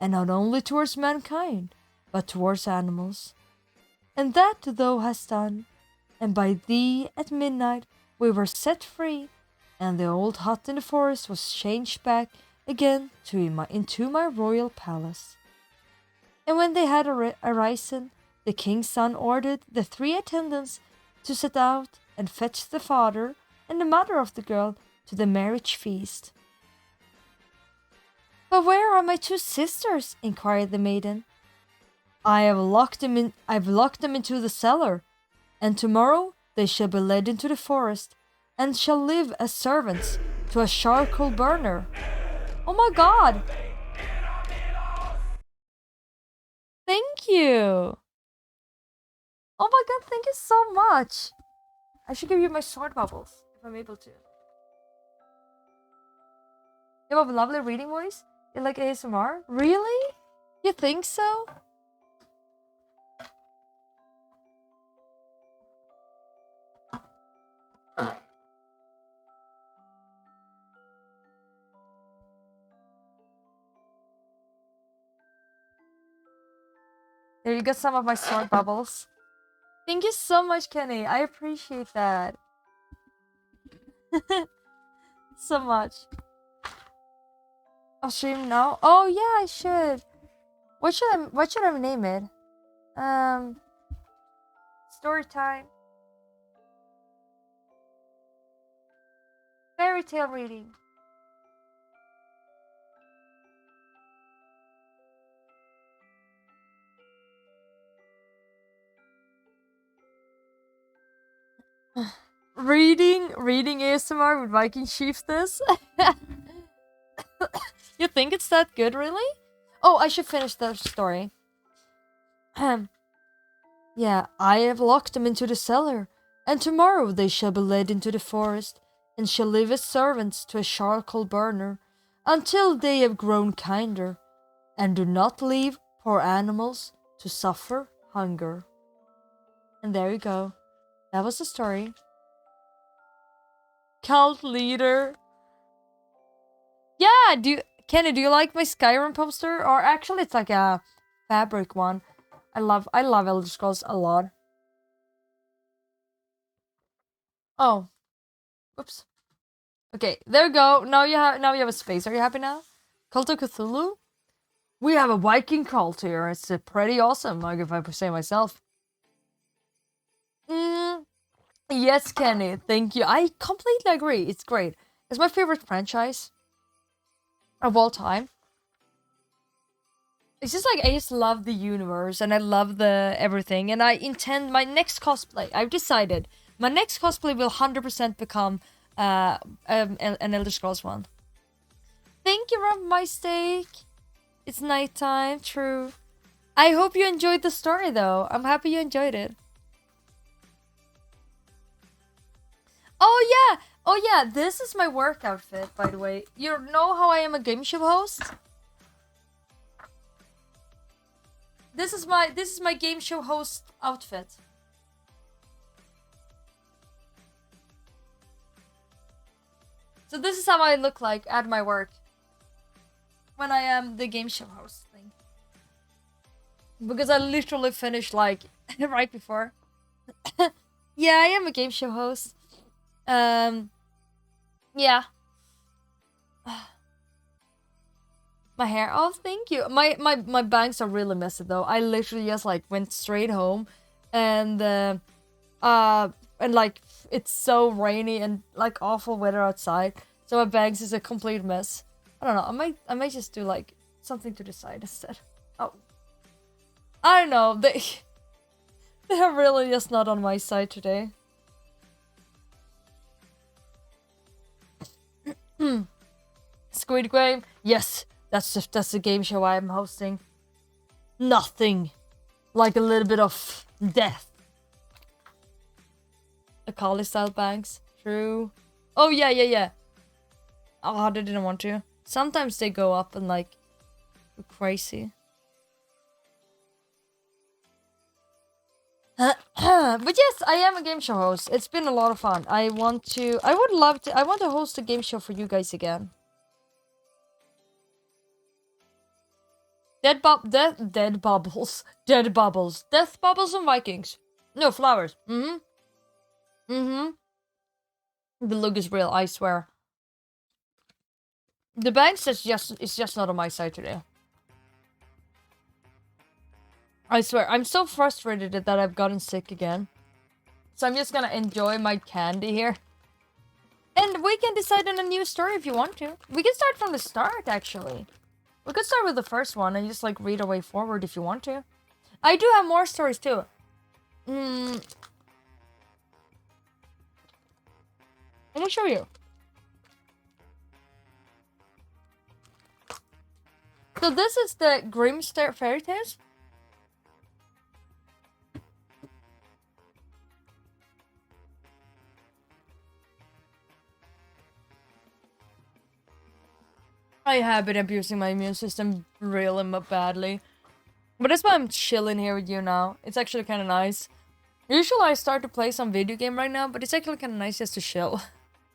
and not only towards mankind, but towards animals. And that thou hast done, and by thee at midnight we were set free, and the old hut in the forest was changed back again into my royal palace. And when they had arisen, the king's son ordered the 3 attendants to set out and fetch the father and the mother of the girl to the marriage feast. But where are my 2 sisters? Inquired the maiden. I've locked them into the cellar, and tomorrow they shall be led into the forest, and shall live as servants to a charcoal burner. Oh my god! Thank you! Oh my god, thank you so much! I should give you my sword bubbles, if I'm able to. You have a lovely reading voice? You like ASMR? Really? You think so? There you got some of my sword bubbles. Thank you so much, Kenny. I appreciate that. So much. I'll stream now. Oh yeah, I should. What should I name it? Story time. Fairy tale reading. reading ASMR with Viking Chiefess. You think it's that good, really? Oh, I should finish the story. Yeah, I have locked them into the cellar, and tomorrow they shall be led into the forest, and shall live as servants to a charcoal burner, until they have grown kinder, and do not leave poor animals to suffer hunger. And there you go. That was the story. Cult leader. Yeah, Kenny, do you like my Skyrim poster? Or actually it's like a fabric one. I love Elder Scrolls a lot. Oh. Oops. Okay, there we go. Now you have a space. Are you happy now? Cult of Cthulhu? We have a Viking cult here. It's pretty awesome, like if I say myself. Yes, Kenny. Thank you. I completely agree. It's great. It's my favorite franchise of all time. It's just like I just love the universe and I love the everything, and I intend my next cosplay. I've decided my next cosplay will 100% become an Elder Scrolls one. Thank you, Rob My Steak. It's nighttime. True. I hope you enjoyed the story, though. I'm happy you enjoyed it. Oh yeah, this is my work outfit, by the way. You know how I am a game show host? This is my game show host outfit. So this is how I look like at my work when I am the game show host thing. Because I literally finished like right before. Yeah, I am a game show host. Yeah. My hair. Oh, thank you. My bangs are really messy though. I literally just like went straight home, and like it's so rainy and like awful weather outside, so my bangs is a complete mess. I don't know. I might just do like something to the side instead. Oh, I don't know. They're really just not on my side today. Squid Game. Yes, that's the game show I'm hosting. Nothing like a little bit of death. Akali style banks. True. Oh yeah. Oh, they didn't want to. Sometimes they go up and like go crazy. But yes, I am a game show host. It's been a lot of fun. I want to host a game show for you guys again. Dead bubbles. Death bubbles and Vikings. No, flowers. The look is real, I swear. The banks is just not on my side today. I swear, I'm so frustrated that I've gotten sick again. So I'm just gonna enjoy my candy here. And we can decide on a new story if you want to. We can start from the start, actually. We could start with the first one and just like read our way forward if you want to. I do have more stories too. Let me show you. So this is the Grimm Fairy Tales. I have been abusing my immune system really badly. But that's why I'm chilling here with you now. It's actually kind of nice. Usually I start to play some video game right now, but it's actually kind of nice just to chill.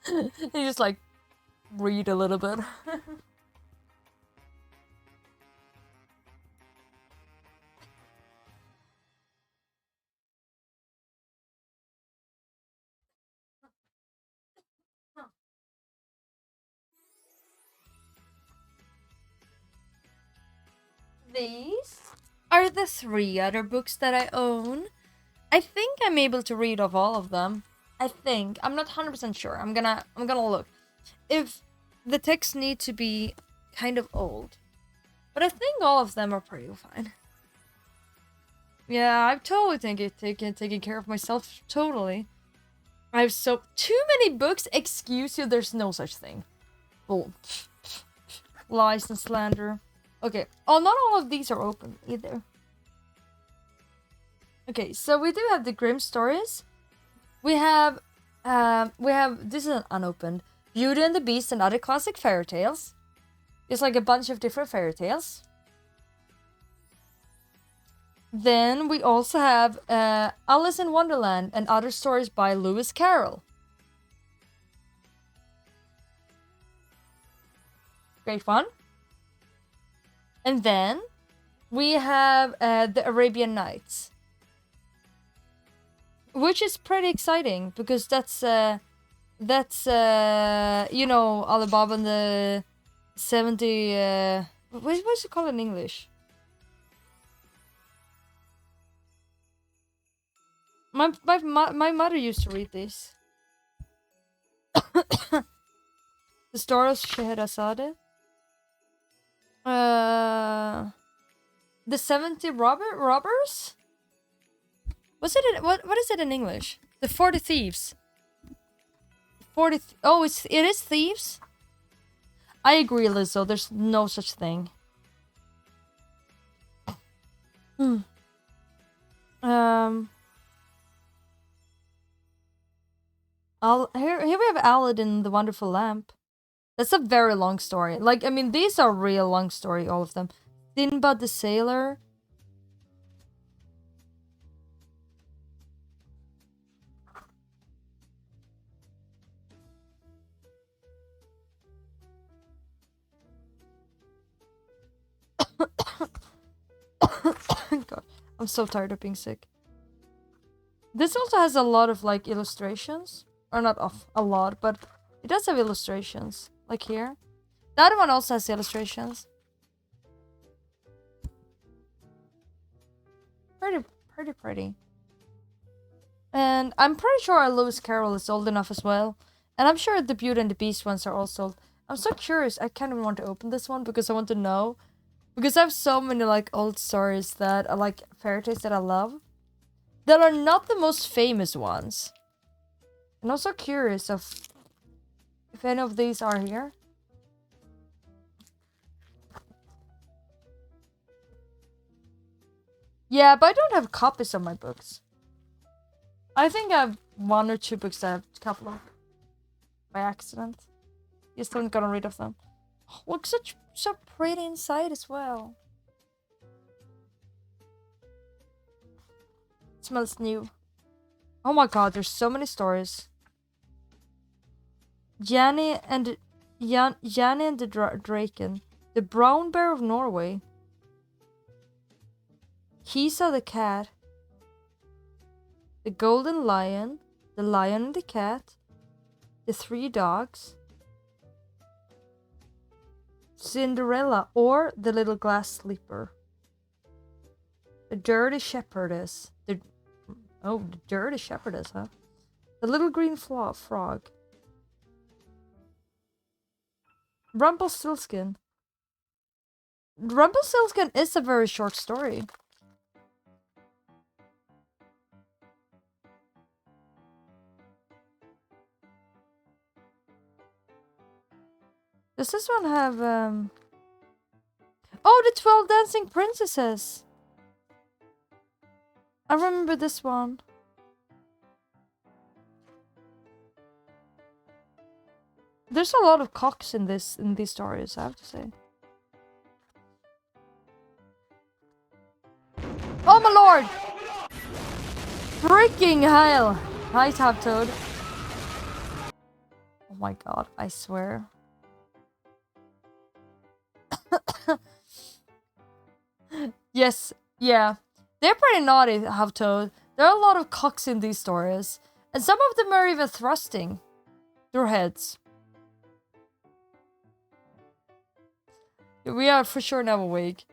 And just like read a little bit. These are the 3 other books that I own. I think I'm able to read off all of them. I think. I'm not 100% sure. I'm gonna look. If the texts need to be kind of old. But I think all of them are pretty fine. Yeah, I'm totally taking care of myself. Totally. I have too many books. Excuse you, there's no such thing. Bull. Lies and slander. Okay. Oh, not all of these are open either. Okay, so we do have the Grimm stories. We have this is an unopened. Beauty and the Beast and other classic fairy tales. It's like a bunch of different fairy tales. Then we also have Alice in Wonderland and other stories by Lewis Carroll. Great fun. And then we have the Arabian Nights. Which is pretty exciting because that's you know, Alibaba and the 70 what's it called in English? My mother used to read this. The Story of Scheherazade. The 70 robbers? What is it in English? The 40 Thieves. It is thieves? I agree, Lizzo, there's no such thing. Here we have Aladdin and the Wonderful Lamp. That's a very long story. Like, I mean, these are real long story, all of them. Sinbad the Sailor. God, I'm so tired of being sick. This also has a lot of like illustrations. Or not a lot, but it does have illustrations. Like here. The other one also has illustrations. Pretty. And I'm pretty sure Lewis Carroll is old enough as well. And I'm sure the Beauty and the Beast ones are also old. I'm so curious. I kind of want to open this one because I want to know. Because I have so many like old stories that are like fairy tales that I love. That are not the most famous ones. And I'm also curious of if any of these are here. Yeah, but I don't have copies of my books. I think I have 1 or 2 books that I have a couple of. By accident. Just haven't gotten rid of them. Look, so pretty inside as well. It smells new. Oh my god, there's so many stories. Janny and the Draken. The Brown Bear of Norway. Kisa the Cat. The Golden Lion. The Lion and the Cat. The 3 Dogs. Cinderella or the Little Glass Sleeper. The Dirty Shepherdess. The Dirty Shepherdess, huh? The Little Green Frog. Rumpelstiltskin. Rumpelstiltskin is a very short story. Does this one have, Oh, the 12 Dancing Princesses! I remember this one. There's a lot of cocks in these stories, I have to say. Oh my lord! Freaking hell! Hi, Taptoad. Oh my god, I swear. Yes, yeah. They're pretty naughty, Havtoad. There are a lot of cocks in these stories. And some of them are even thrusting their heads. We are for sure now awake.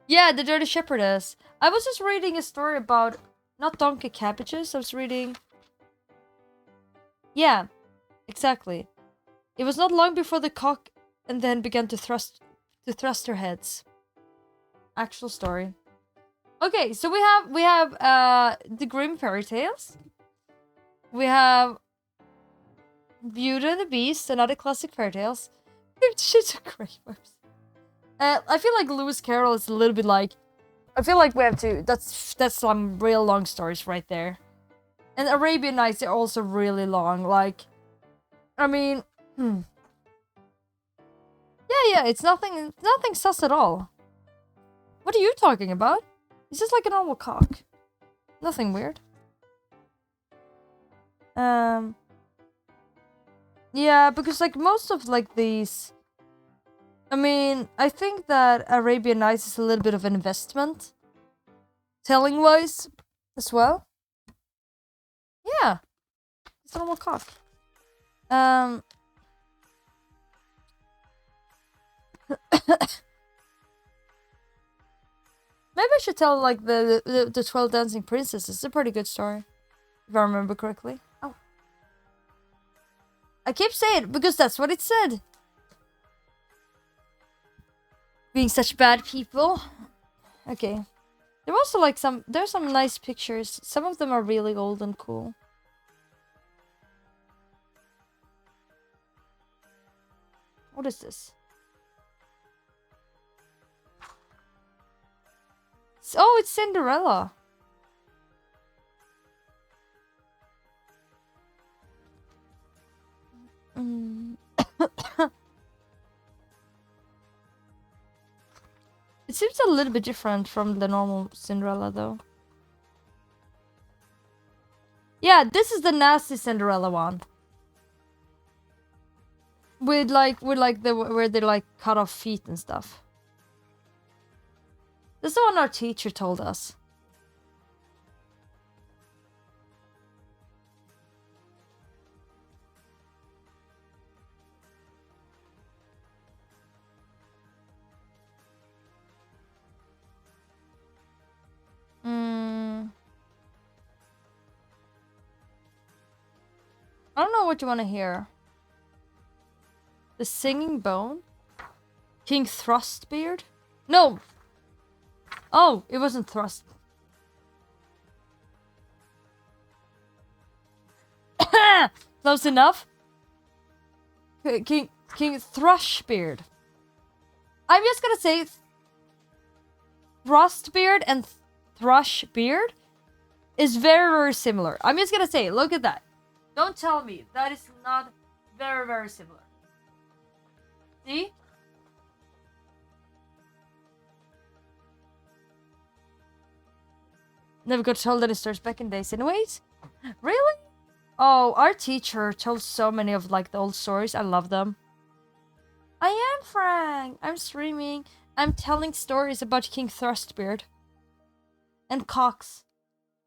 Yeah, the Dirty Shepherdess. I was just reading a story about... Not donkey cabbages, I was reading... Yeah, exactly. It was not long before the cock and then began to thrust their heads. Actual story. Okay, so we have the Grimm fairy tales. We have Beauty and the Beast and other classic fairy tales. Shit's a great verse. I feel like Lewis Carroll is a little bit like... I feel like we have to... That's some real long stories right there. And Arabian Nights are also really long. Like, I mean... Yeah, it's nothing sus at all. What are you talking about? It's just like a normal cock. Nothing weird. Yeah, because like most of like these... I mean, I think that Arabian Nights is a little bit of an investment. Telling-wise, as well. Yeah. It's a normal cock. Maybe I should tell like the 12 Dancing Princesses. It's a pretty good story. If I remember correctly. Oh. I keep saying it because that's what it said. Being such bad people. Okay. There are also like there's some nice pictures. Some of them are really old and cool. What is this? Oh, it's Cinderella. It seems a little bit different from the normal Cinderella, though. Yeah, this is the nasty Cinderella one. With like where they like cut off feet and stuff. This is the one our teacher told us. I don't know what you want to hear. The Singing Bone? King Thrustbeard? No! Oh, it wasn't Thrust. Close enough? King Thrushbeard. I'm just gonna say Thrustbeard and Thrushbeard is very, very similar. I'm just gonna say, look at that. Don't tell me that is not very, very similar. See? Never got told any stories back in days anyways. Really? Oh, our teacher told so many of like the old stories. I love them. I am Frank. I'm streaming. I'm telling stories about King Thrustbeard. And Cox.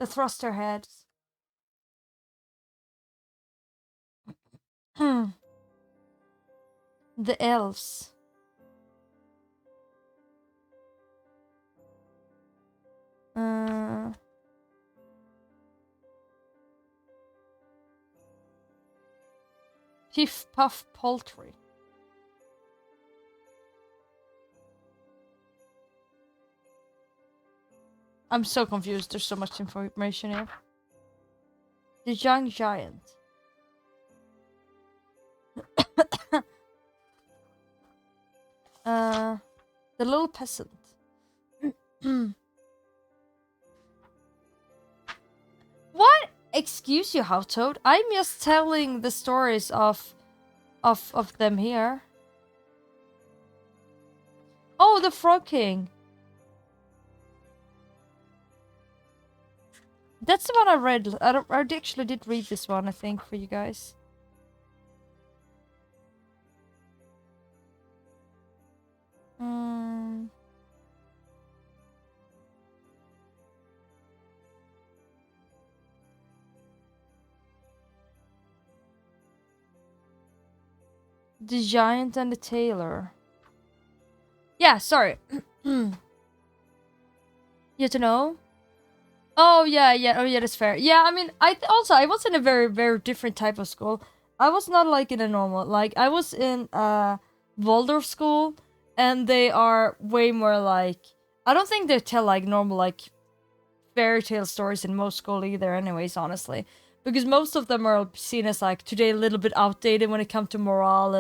The thruster heads. The elves. Piff Puff Poultry. I'm so confused. There's so much information here. The Young Giant. The Little Peasant. What? Excuse you, Howtoad. I'm just telling the stories of them here. Oh, the Frog King. That's the one I read. I actually did read this one, I think, for you guys. The Giant and the Tailor. Yeah, sorry. You to know? Oh yeah, that's fair. Yeah, I mean, I was in a very, very different type of school. I was not like in a normal, like I was in Waldorf school, and they are way more like, I don't think they tell like normal like fairy tale stories in most school either anyways, honestly. Because most of them are seen as like today a little bit outdated when it comes to morale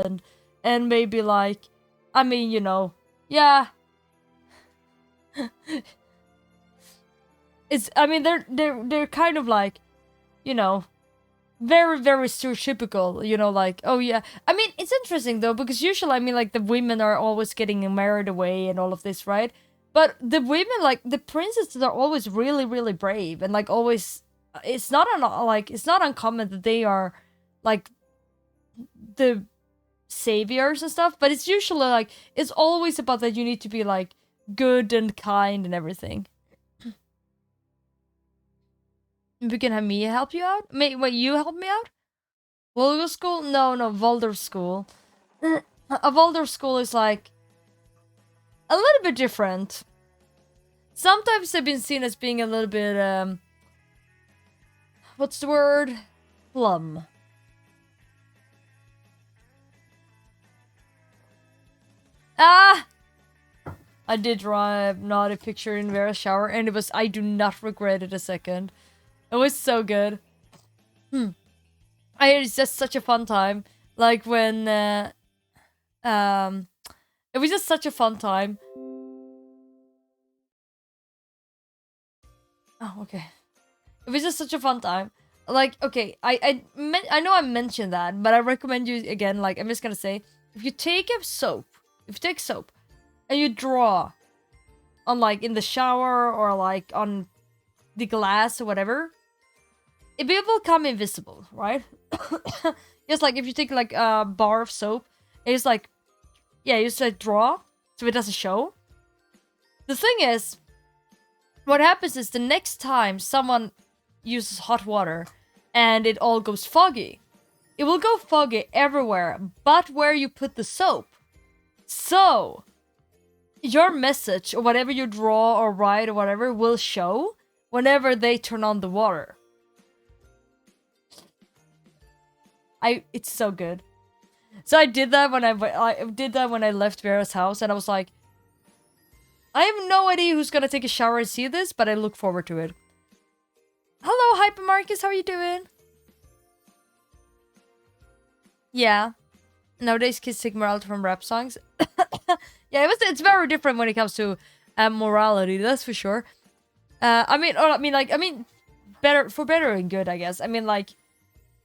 and maybe like, I mean, you know, yeah. I mean, they're kind of like, you know, very, very stereotypical, you know, like, oh yeah. I mean, it's interesting though, because usually, I mean, like, the women are always getting married away and all of this, right? But the women, like, the princesses are always really, really brave and, like, always, it's not uncommon that they are, like, the saviors and stuff, but it's usually, like, it's always about that you need to be, like, good and kind and everything. We can have me help you out? Wait, you help me out? Waldorf school? No, Waldorf school. A Waldorf school is like a little bit different. Sometimes they've been seen as being a little bit, what's the word? Plum. Ah! I did draw a naughty picture in Vera's shower, and it was, I do not regret it a second. It was so good. It's just such a fun time. Like when, it was just such a fun time. Oh, okay. It was just such a fun time. Like, okay, I know I mentioned that, but I recommend you again. Like, I'm just gonna say, if you take soap, and you draw on like in the shower or like on the glass or whatever, it will become invisible, right? Just like if you take like a bar of soap, it's like, yeah, you just like draw so it doesn't show. The thing is, what happens is the next time someone uses hot water and it all goes foggy, it will go foggy everywhere but where you put the soap. So your message or whatever you draw or write or whatever will show whenever they turn on the water. It's so good. So I did that when I left Vera's house, and I was like, I have no idea who's gonna take a shower and see this, but I look forward to it. Hello, Hyper Marcus, how are you doing? Yeah. Nowadays kids take morality from rap songs. Yeah, it's very different when it comes to morality, that's for sure. I mean, better and good, I guess. I mean, like,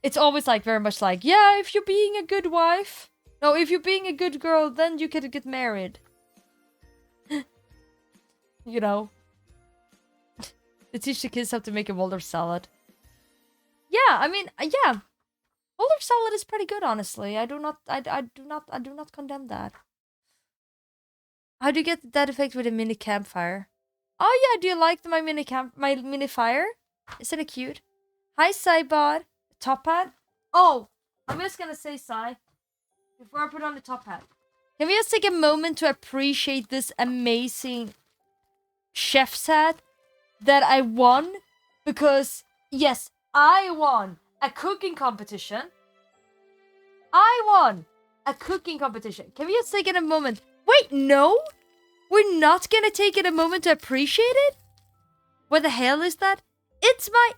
it's always like very much like, yeah, if you're being a good wife, no, if you're being a good girl, then you can get married. You know, they teach the kids how to make a Waldorf salad. Yeah, I mean, yeah, Waldorf salad is pretty good, honestly. I do not condemn that. How do you get that effect with a mini campfire? Oh yeah, do you like my mini fire? Isn't it cute? Hi, Cybot. Top hat? Oh, I'm just gonna say, Cy, before I put on the top hat, can we just take a moment to appreciate this amazing chef's hat that I won? Because, yes, I won a cooking competition. I won a cooking competition. Can we just take it a moment? Wait, no? We're not gonna take it a moment to appreciate it? What the hell is that? It's my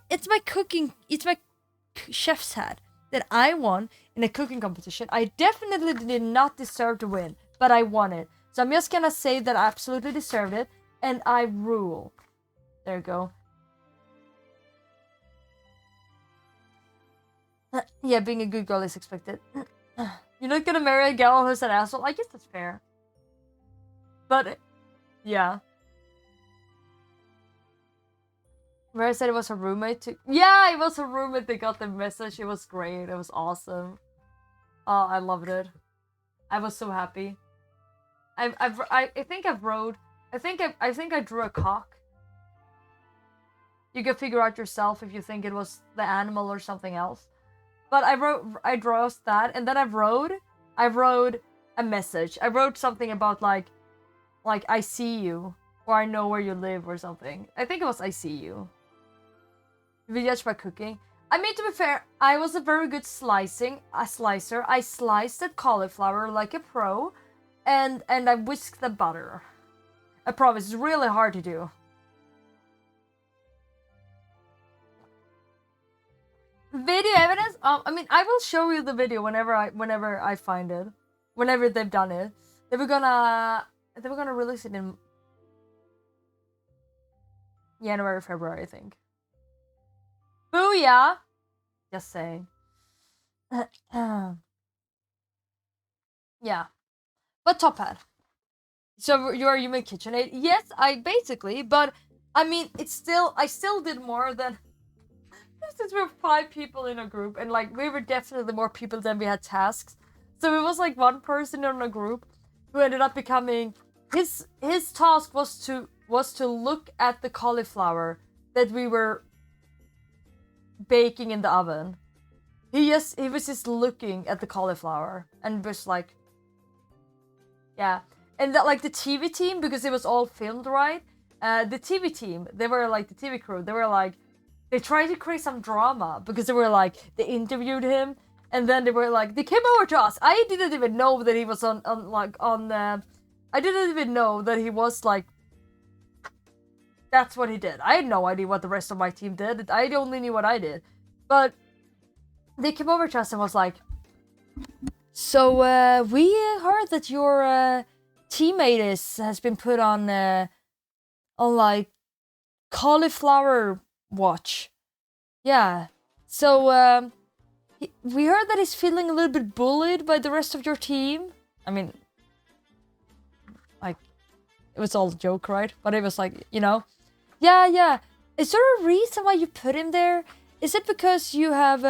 chef's hat that I won in a cooking competition. I definitely did not deserve to win, but I won it. So I'm just gonna say that I absolutely deserved it, and I rule. There you go. Yeah, being a good girl is expected. You're not gonna marry a girl who's an asshole? I guess that's fair. But, yeah. Mary said it was her roommate too. Yeah, it was her roommate that got the message. It was great. It was awesome. Oh, I loved it. I was so happy. I think I've rode. I think I drew a cock. You can figure out yourself if you think it was the animal or something else. But I drew that, and then I wrote a message. I wrote something about like I see you, or I know where you live, or something. I think it was I see you. If you judge by cooking. I mean, to be fair, I was a very good slicer. I sliced the cauliflower like a pro, and I whisked the butter. I promise, it's really hard to do. Video evidence? I mean, I will show you the video whenever I find it. Whenever they've done it. They were gonna release it in January, February, I think. Booyah! Just saying. Yeah. But Top Hat. So you made KitchenAid? Yes, I basically, but I mean, I still did more than since we were 5 people in a group, and like we were definitely more people than we had tasks. So it was like one person in a group who ended up becoming his task was to look at the cauliflower that we were baking in the oven. He was just looking at the cauliflower and was like, yeah. And that, like, the TV team, because it was all filmed, right? The TV team, they were like the TV crew. They were like, they tried to create some drama because they were like, they interviewed him, and then they were like, they came over to us. I didn't even know that he was on I didn't even know that he was like. That's what he did. I had no idea what the rest of my team did. I only knew what I did. But they came over to us and was like, so we heard that your teammate has been put on like cauliflower watch. Yeah. So we heard that he's feeling a little bit bullied by the rest of your team. I mean, like, it was all a joke, right? But it was like, you know, yeah. Is there a reason why you put him there? Is it because you have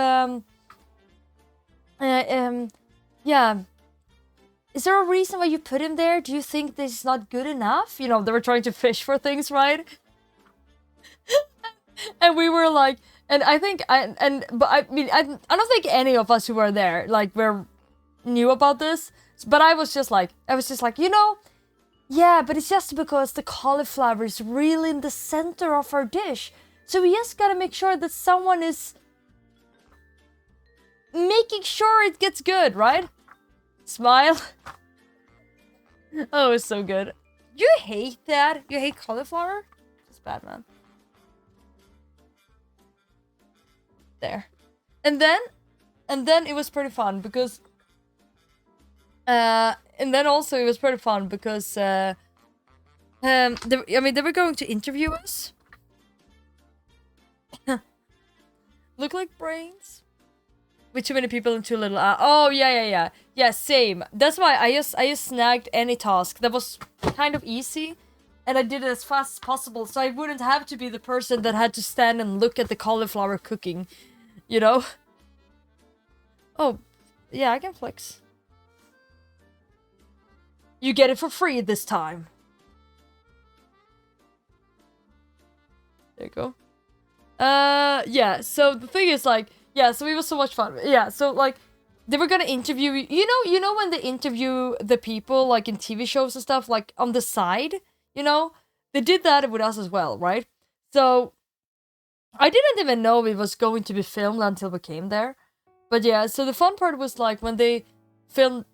yeah. Is there a reason why you put him there? Do you think this is not good enough? You know, they were trying to fish for things, right? And we were like, and I think I don't think any of us who were there like knew about this. But I was just like, you know, yeah, but it's just because the cauliflower is really in the center of our dish. So we just gotta make sure that someone is making sure it gets good, right? Smile. Oh, it's so good. You hate that? You hate cauliflower? It's bad, man. There. And then it was pretty fun because and then also it was pretty fun because they were going to interview us. Look like brains. With too many people and too little. Oh yeah. Same. That's why I just snagged any task that was kind of easy, and I did it as fast as possible, so I wouldn't have to be the person that had to stand and look at the cauliflower cooking, you know. Oh, yeah, I can flex. You get it for free this time. There you go. Yeah. So the thing is, like. Yeah, so it was so much fun. Yeah, so like they were gonna interview you know when they interview the people like in TV shows and stuff, like on the side, you know? They did that with us as well, right? So I didn't even know it was going to be filmed until we came there. But yeah, so the fun part was like when they filmed,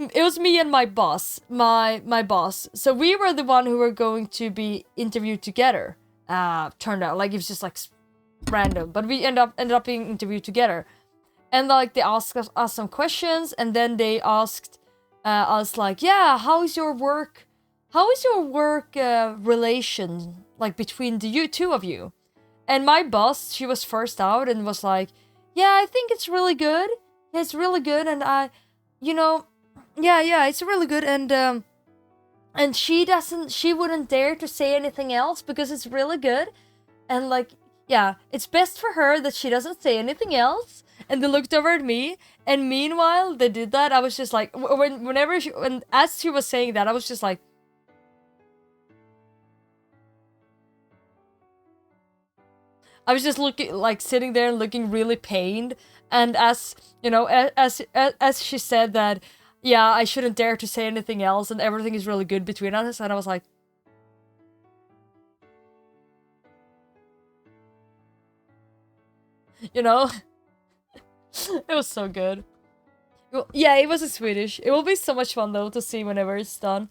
it was me and my boss, my boss. So we were the one who were going to be interviewed together. Turned out like it was just like random, but we ended up being interviewed together, and like they asked us some questions, and then they asked us like, yeah, how is your work relation like between the two of you? And my boss, she was first out and was like, yeah, I think it's really good. Yeah, it's really good, and it's really good, and she wouldn't dare to say anything else because it's really good, and like. Yeah, it's best for her that she doesn't say anything else. And they looked over at me, and meanwhile they did that. I was just like, as she was saying that, I was just like, I was just looking, like sitting there and looking really pained. And as you know, as she said that, yeah, I shouldn't dare to say anything else, and everything is really good between us. And I was like. You know? It was so good. Well, yeah, it was in Swedish. It will be so much fun, though, to see whenever it's done.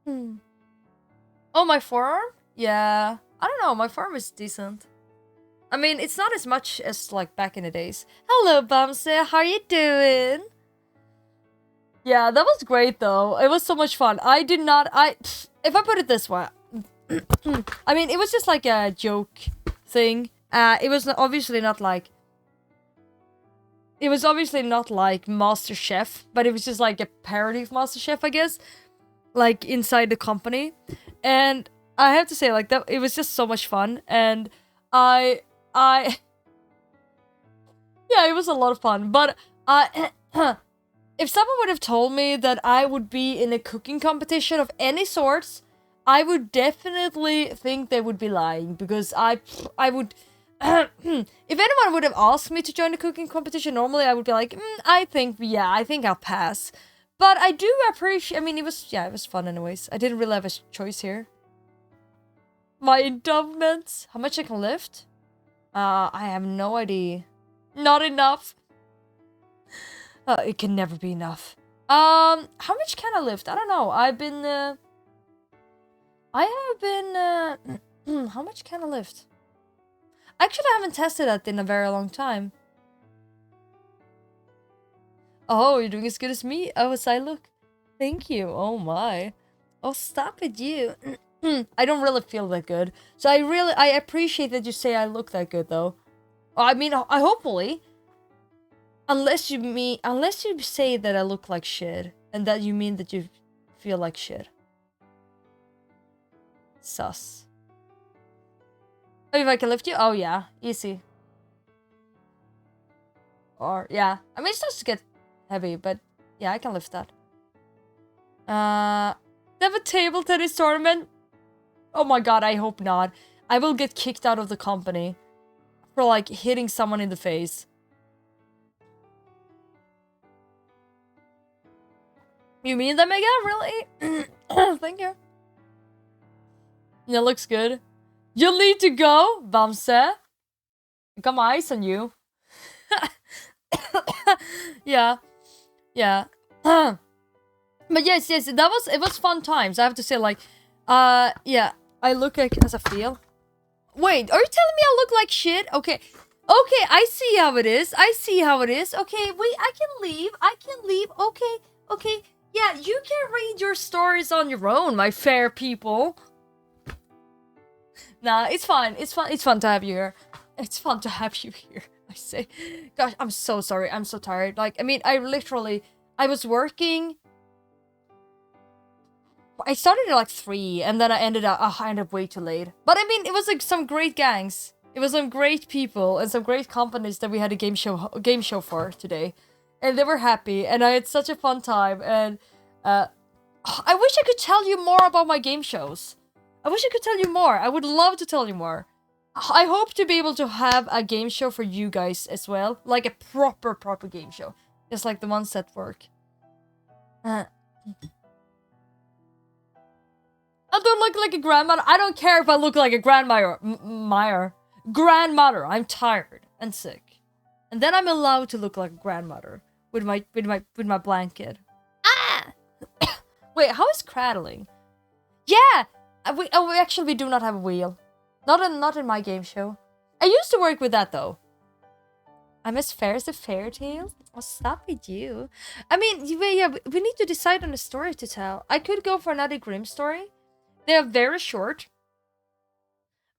Oh, my forearm? Yeah. I don't know, my forearm is decent. I mean, it's not as much as, like, back in the days. Hello, Bamse, how are you doing? Yeah, that was great, though. It was so much fun. If I put it this way... I mean, it was just like a joke thing. It was obviously not like MasterChef, but it was just like a parody of MasterChef, I guess, like inside the company. And I have to say, like, that it was just so much fun, and yeah, it was a lot of fun. But if someone would have told me that I would be in a cooking competition of any sorts, I would definitely think they would be lying, because I would. If anyone would have asked me to join a cooking competition, normally I would be like, I think I'll pass. But I do appreciate, I mean, it was fun anyways. I didn't really have a choice here. My endowments, how much I can lift? I have no idea. Not enough. It can never be enough. How much can I lift? I don't know. How much can I lift? Actually, I haven't tested that in a very long time. Oh, you're doing as good as me? Oh, as I look? Thank you. Oh my. Oh, stop it, you. I don't really feel that good. So I appreciate that you say I look that good, though. I mean, I hopefully. Unless you say that I look like shit, and that you mean that you feel like shit. Sus. Oh, if I can lift you? Oh, yeah. Easy. Or, yeah. I mean, it starts to get heavy, but yeah, I can lift that. They have a table tennis tournament? Oh my god, I hope not. I will get kicked out of the company for, like, hitting someone in the face. You mean that, Mega? Really? Thank you. Yeah, looks good. You'll need to go, Bamse. I got my eyes on you. Yeah. Yeah. But yes, it was fun times. I have to say, like, yeah, I look like as I feel. Wait, are you telling me I look like shit? Okay. Okay, I see how it is. Okay, wait, I can leave. Okay, Okay, yeah, you can read your stories on your own, my fair people. Nah, it's fine. It's fun. It's fun to have you here. It's fun to have you here. I say, gosh, I'm so sorry. I'm so tired. Like, I mean, I was working. I started at like 3, and then I ended up way too late. But I mean, it was like some great gangs. It was some great people and some great companies that we had a game show for today, and they were happy, and I had such a fun time. And I wish I could tell you more about my game shows. I wish I could tell you more. I would love to tell you more. I hope to be able to have a game show for you guys as well, like a proper game show, just like the ones that work. I don't look like a grandmother. I don't care if I look like a grandmother. Grandmother. I'm tired and sick, and then I'm allowed to look like a grandmother with my blanket. Ah! Wait, how is cradling? Yeah, we actually do not have a wheel. Not in my game show. I used to work with that though. I'm as fair as the fairy tales. What's stop with you? I mean, yeah, we need to decide on a story to tell. I could go for another Grimm story. They are very short.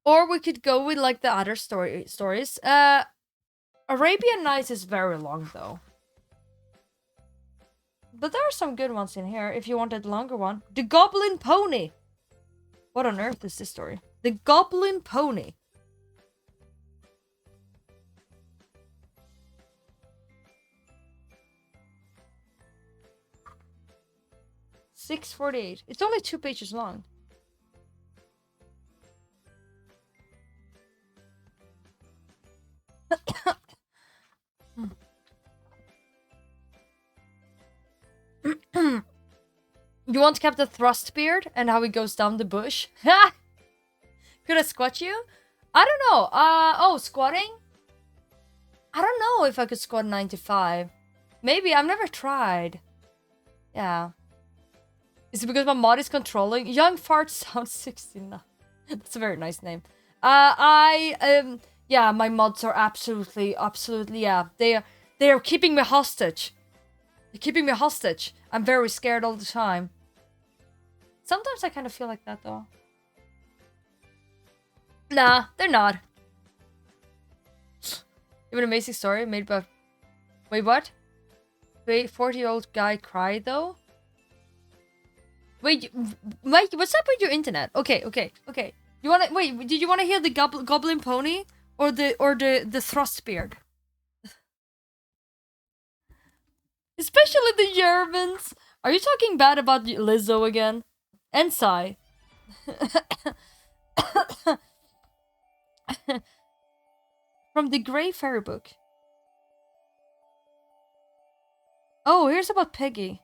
Or we could go with like the other stories. Arabian Nights is very long though. But there are some good ones in here if you wanted a longer one. The Goblin Pony. What on earth is this story? The Goblin Pony. $6.48. It's only 2 pages long. You want Captain Thrustbeard and how he goes down the bush? Could I squat you? I don't know. Oh, squatting? I don't know if I could squat 95. Maybe, I've never tried. Yeah. Is it because my mod is controlling? Young Fart sounds 69. That's a very nice name. Yeah, my mods are absolutely, yeah. They are keeping me hostage. They're keeping me hostage. I'm very scared all the time. Sometimes I kind of feel like that, though. Nah, they're not. You have an amazing story made by... Wait, what? Wait, 40-year-old guy cried, though? Wait, Mike, what's up with your internet? Okay. You wanna... Wait, did you want to hear the Goblin Pony? Or the Thrustbeard? Especially the Germans. Are you talking bad about Lizzo again? And Psy. From the Grey Fairy book. Oh, here's about Peggy.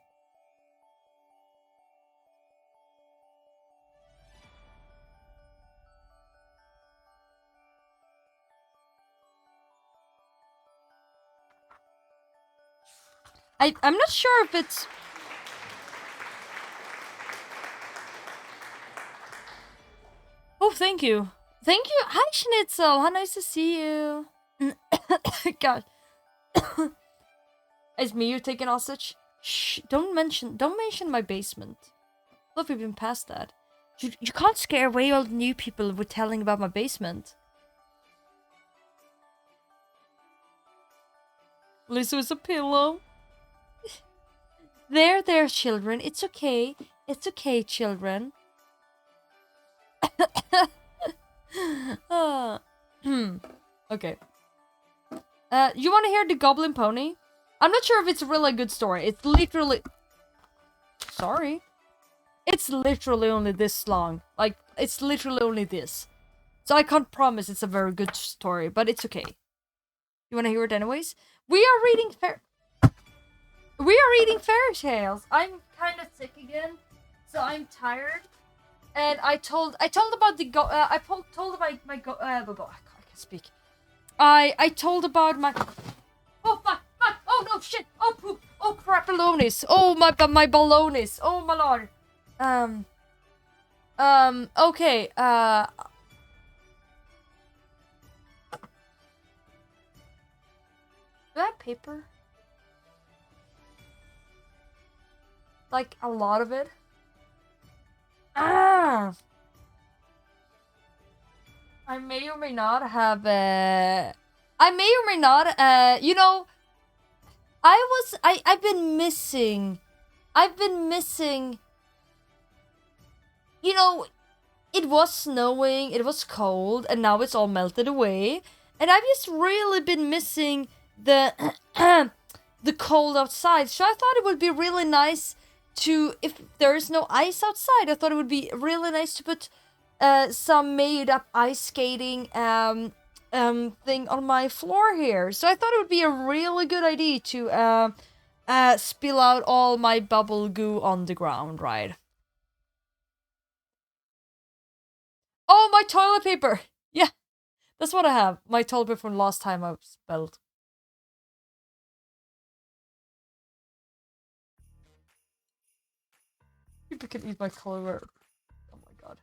I'm not sure if it's... Oh, thank you. Thank you. Hi, Schnitzel. How nice to see you. God. Is me you taking hostage? Shh, don't mention my basement. Look, we've been past that. You can't scare away all the new people with telling about my basement. Lisa is a pillow. There, children. It's okay. It's okay, children. Okay. You want to hear the Goblin Pony? I'm not sure if it's really a good story. It's literally... Sorry. It's literally only this long. Like, it's literally only this. So I can't promise it's a very good story, but it's okay. You want to hear it anyways? We are reading fairy tales. I'm kind of sick again, so I'm tired. And I told about the I told about my I can't speak. I told about my... Oh fuck! Oh no shit! Oh poop! Oh crapalonis! Oh my balonies! Oh my lord! Okay. Do I have paper? like a lot of it. Ah! I may or may not have, I may or may not, you know, I've been missing, you know, it was snowing, it was cold, and now it's all melted away. And I've just really been missing the, the cold outside. So I thought it would be really nice to, if there's no ice outside, I thought it would be really nice to put some made up ice skating thing on my floor here. So I thought it would be a really good idea to spill out all my bubble goo on the ground, right? Oh, my toilet paper! Yeah, that's what I have. My toilet paper from last time I spelled. People can eat my color. Oh my god.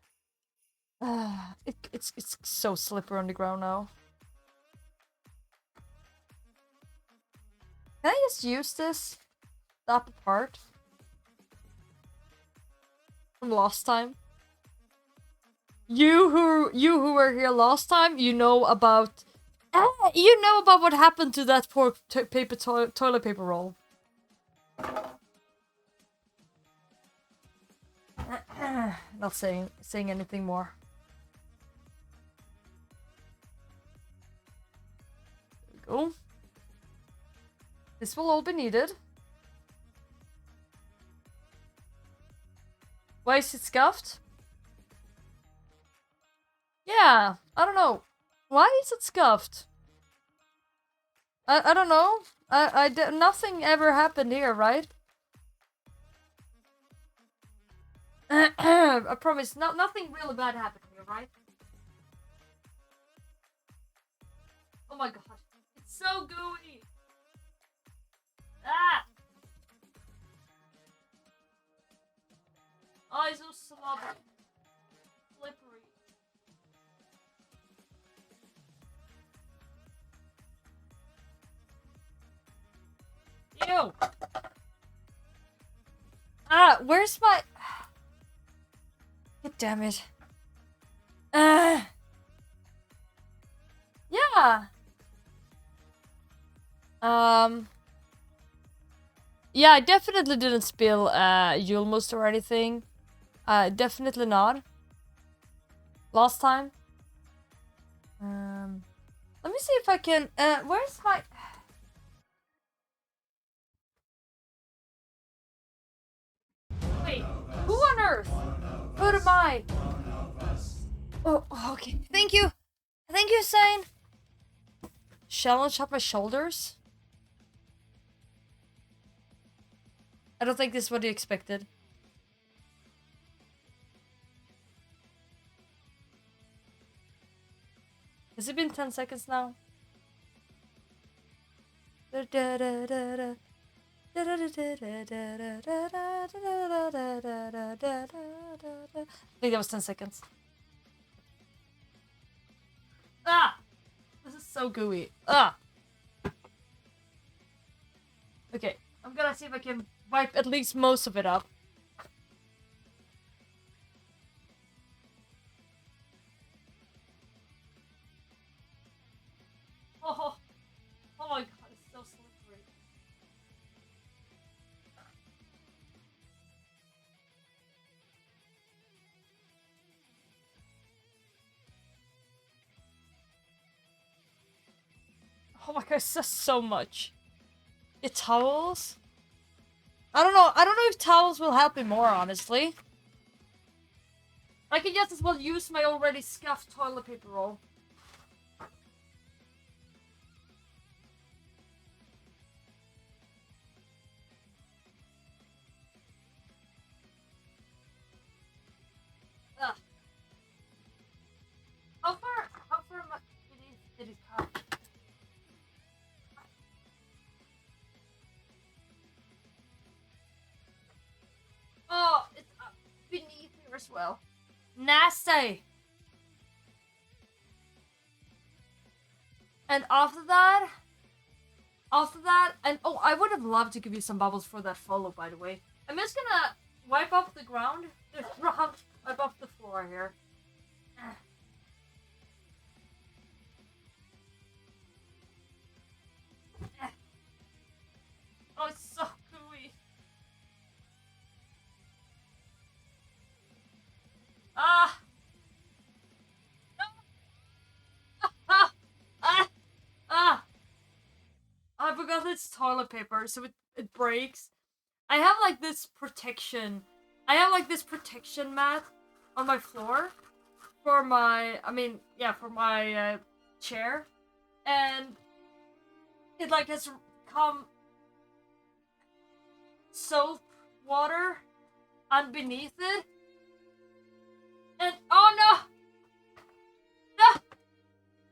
It's so slippery on the ground now. Can I just use this? The upper part? From last time? You who were here last time, you know about what happened to that poor toilet paper roll. Not saying anything more. There we go. This will all be needed. Why is it scuffed? Yeah, I don't know. Why is it scuffed? I don't know. Nothing ever happened here, right? I promise, nothing really bad happened here, right? Oh my god, it's so gooey. Ah! Oh, it's so slobbery. Slippery. Ew! Ah, where's my... God damn it. Yeah. Yeah, I definitely didn't spill Yulmust or anything. Definitely not. Last time. Let me see if I can. Where's my? Wait, who on earth? Who am I? Oh, okay. Thank you, Sane. Challenge up my shoulders. I don't think this is what you expected. Has it been 10 seconds now? I think that was 10 seconds. Ah! This is so gooey. Ah! Okay, I'm gonna see if I can wipe at least most of it up. Oh my god, it's so slippery. Oh my god, it's just so much. The towels? I don't know if towels will help me more, honestly. I can just as well use my already scuffed toilet paper roll. Ugh. How far am I? It is cut. Oh, it's up beneath here as well. Nasty. And after that, and oh, I would have loved to give you some bubbles for that follow, by the way. I'm just gonna wipe off the ground. There's ground above the floor here. Oh, it's so gooey. Ah! Ah! Ah! Ah! I forgot it's toilet paper, so it breaks. I have like this protection. I have like this protection mat on my floor for my, for my chair, and it like has come soap water underneath it, and oh no, no,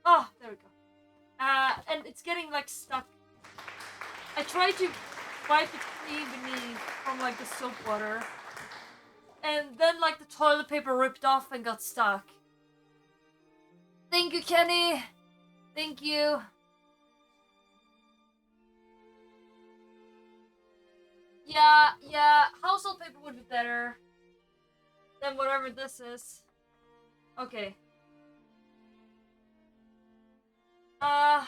oh there we go. And it's getting like stuck. I tried to wipe it clean beneath from like the soap water, and then like the toilet paper ripped off and got stuck. Thank you, Kenny. Thank you. Yeah, household paper would be better than whatever this is. Okay. But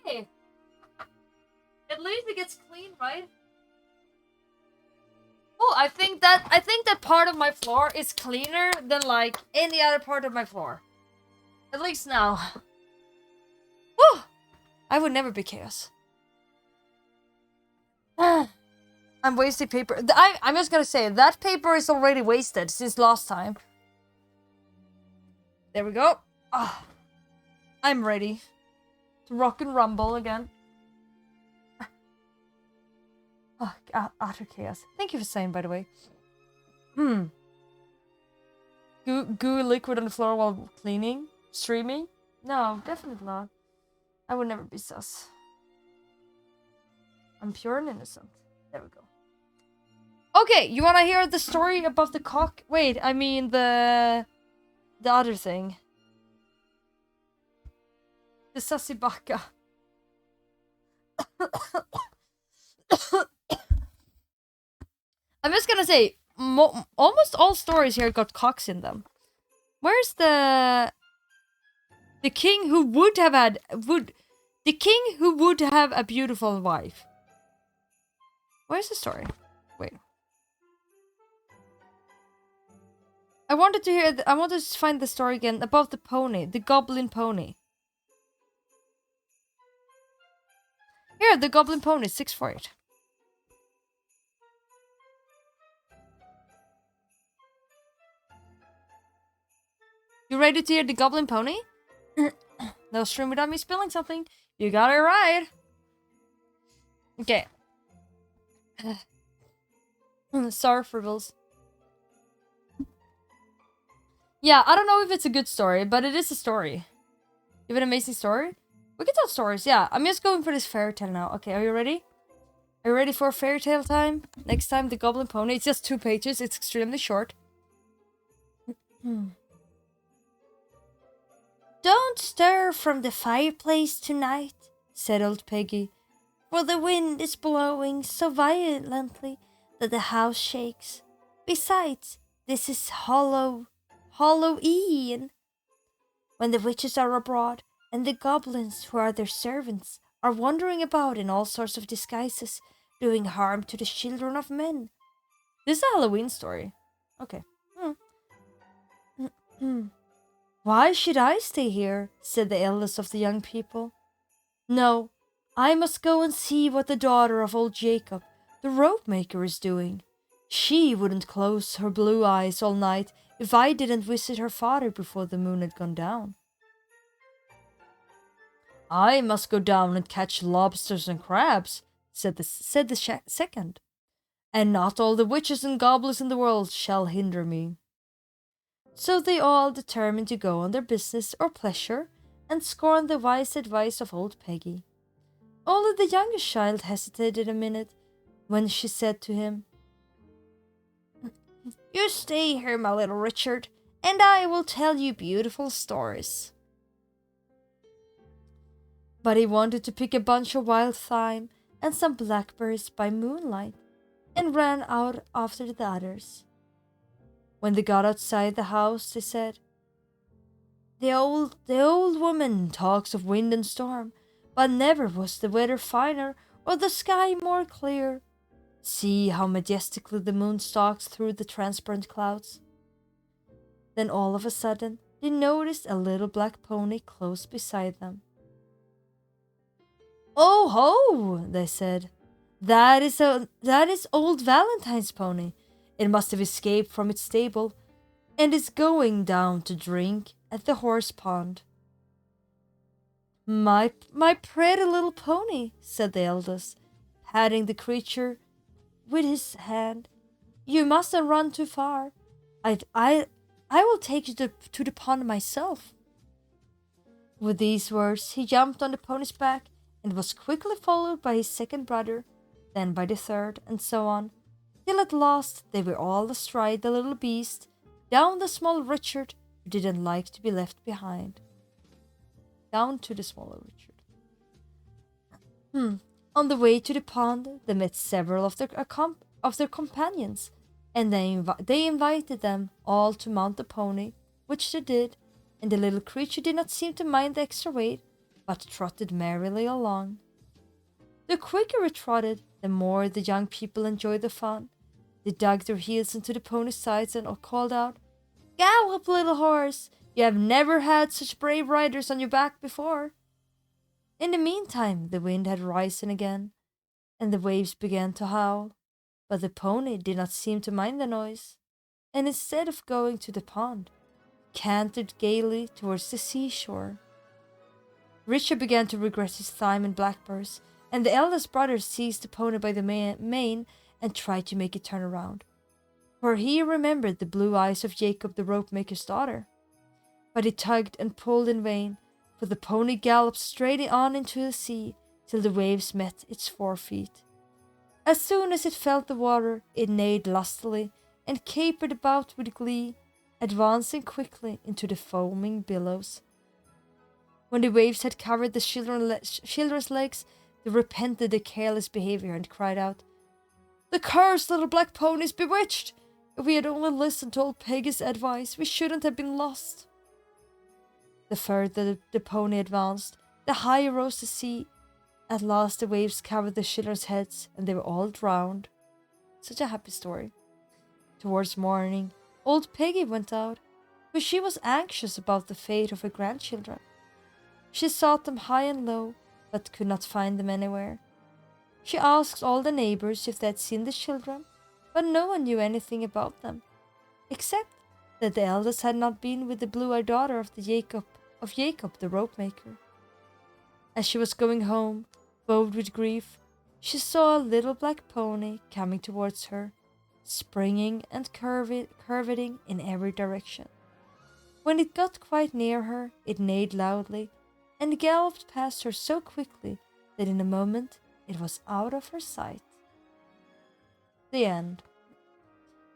hey, at least it gets clean, right? Oh, I think that part of my floor is cleaner than like any other part of my floor. At least now. Whew! I would never be chaos. I'm wasting paper. I'm just gonna say, that paper is already wasted since last time. There we go. Oh, I'm ready to rock and rumble again. Oh, utter chaos. Thank you for saying, by the way. Gooey liquid on the floor while cleaning? Streaming? No, definitely not. I would never be sus. I'm pure and innocent. There we go. Okay, you wanna hear the story about the cock? Wait, I mean the other thing. The sussy baka. I'm just gonna say, almost all stories here got cocks in them. Where's the king who would have the king who would have a beautiful wife? Where's the story? Wait. I wanted to find the story again about the pony, the goblin pony. Here, the goblin pony, 648. You ready to hear the goblin pony? No stream without me spilling something. You got it right. Okay. Sorry for Bills. Yeah, I don't know if it's a good story, but it is a story. You have an amazing story? We can tell stories, yeah. I'm just going for this fairy tale now. Okay, are you ready? Are you ready for fairy tale time? Next time, the Goblin Pony. It's just 2 pages. It's extremely short. Don't stir from the fireplace tonight, said old Peggy, for the wind is blowing so violently that the house shakes. Besides, this is Halloween, when the witches are abroad, and the goblins, who are their servants, are wandering about in all sorts of disguises, doing harm to the children of men. This is a Halloween story. Okay. Why should I stay here? Said the eldest of the young people. No, I must go and see what the daughter of old Jacob, the rope maker, is doing. She wouldn't close her blue eyes all night if I didn't visit her father before the moon had gone down. I must go down and catch lobsters and crabs, said the second, and not all the witches and goblins in the world shall hinder me. So they all determined to go on their business or pleasure, and scorned the wise advice of old Peggy. Only the youngest child hesitated a minute, when she said to him, You stay here, my little Richard, and I will tell you beautiful stories. But he wanted to pick a bunch of wild thyme and some blackberries by moonlight, and ran out after the others. When they got outside the house, they said, The old woman talks of wind and storm, but never was the weather finer or the sky more clear. See how majestically the moon stalks through the transparent clouds." Then all of a sudden, they noticed a little black pony close beside them. "Oh ho!" they said. That is old Valentine's pony. It must have escaped from its stable and is going down to drink at the horse pond." My pretty little pony," said the eldest, patting the creature with his hand. "You mustn't run too far. I will take you to the pond myself." With these words, he jumped on the pony's back and was quickly followed by his second brother, then by the third, and so on, till at last they were all astride the little beast, down the small Richard, who didn't like to be left behind. Down to the smaller Richard. On the way to the pond, they met several of their companions, and they invited them all to mount the pony, which they did, and the little creature did not seem to mind the extra weight, but trotted merrily along. The quicker it trotted, the more the young people enjoyed the fun. They dug their heels into the pony's sides and called out, "Gallop, little horse! You have never had such brave riders on your back before." In the meantime, the wind had risen again, and the waves began to howl, but the pony did not seem to mind the noise, and instead of going to the pond, cantered gaily towards the seashore. Richard began to regret his thyme and blackberries, and the eldest brother seized the pony by the mane and tried to make it turn around, for he remembered the blue eyes of Jacob, the rope-maker's daughter. But he tugged and pulled in vain, for the pony galloped straight on into the sea till the waves met its 4 feet. As soon as it felt the water, it neighed lustily and capered about with glee, advancing quickly into the foaming billows. When the waves had covered the children's legs, they repented their careless behavior and cried out, "The cursed little black pony is bewitched! If we had only listened to old Peggy's advice, we shouldn't have been lost." The further the pony advanced, the higher rose the sea. At last the waves covered the children's heads, and they were all drowned. Such a happy story. Towards morning, old Peggy went out, for she was anxious about the fate of her grandchildren. She sought them high and low, but could not find them anywhere. She asked all the neighbors if they had seen the children, but no one knew anything about them, except that the eldest had not been with the blue-eyed daughter of Jacob the rope-maker. As she was going home, bowed with grief, she saw a little black pony coming towards her, springing and curveting in every direction. When it got quite near her, it neighed loudly and galloped past her so quickly that in a moment it was out of her sight. The end.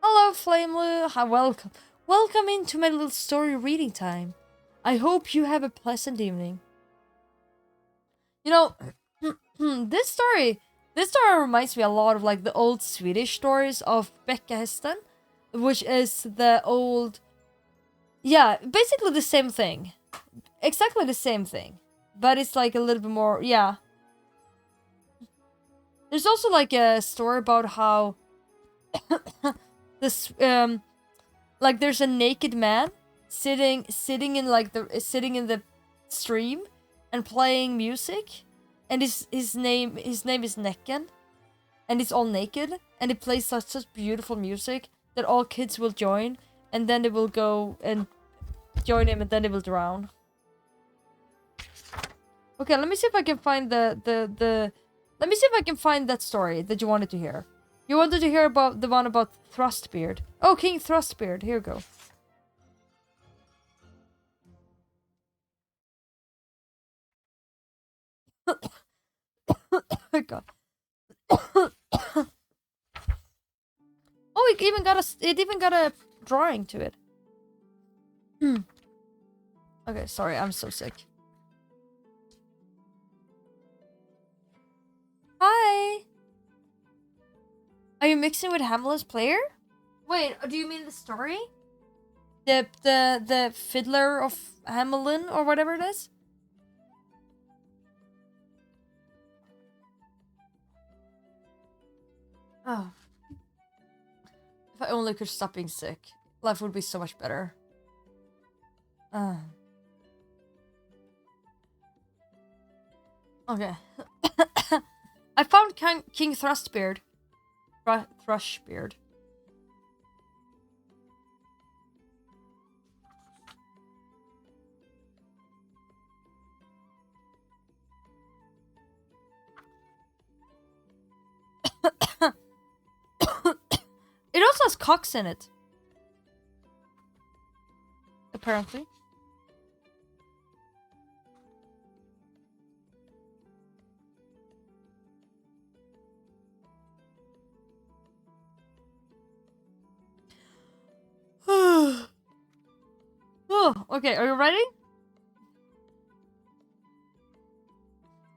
Hello, Flamelu. Hi, welcome. Welcome into my little story reading time. I hope you have a pleasant evening. You know, this story reminds me a lot of like the old Swedish stories of Becka Hästen, which is the old, yeah, basically the same thing, exactly the same thing, but it's like a little bit more, yeah. There's also like a story about how this like there's a naked man sitting in the stream and playing music, and his name is Näcken, and it's all naked, and it plays such beautiful music that all kids will join, and then they will go and join him, and then they will drown. Okay, let me see if I can find let me see if I can find that story that you wanted to hear. You wanted to hear about the one about Thrustbeard. Oh, King Thrustbeard. Here we go. Oh God. Oh, it even got a drawing to it. Okay, sorry, I'm so sick. Are you mixing with Hamelin's player? Wait, do you mean the story? The Fiddler of Hamelin or whatever it is? Oh. If I only could stop being sick, life would be so much better. Okay. I found King Thrustbeard. Thrushbeard. It also has cocks in it. Apparently. Oh, okay, are you ready?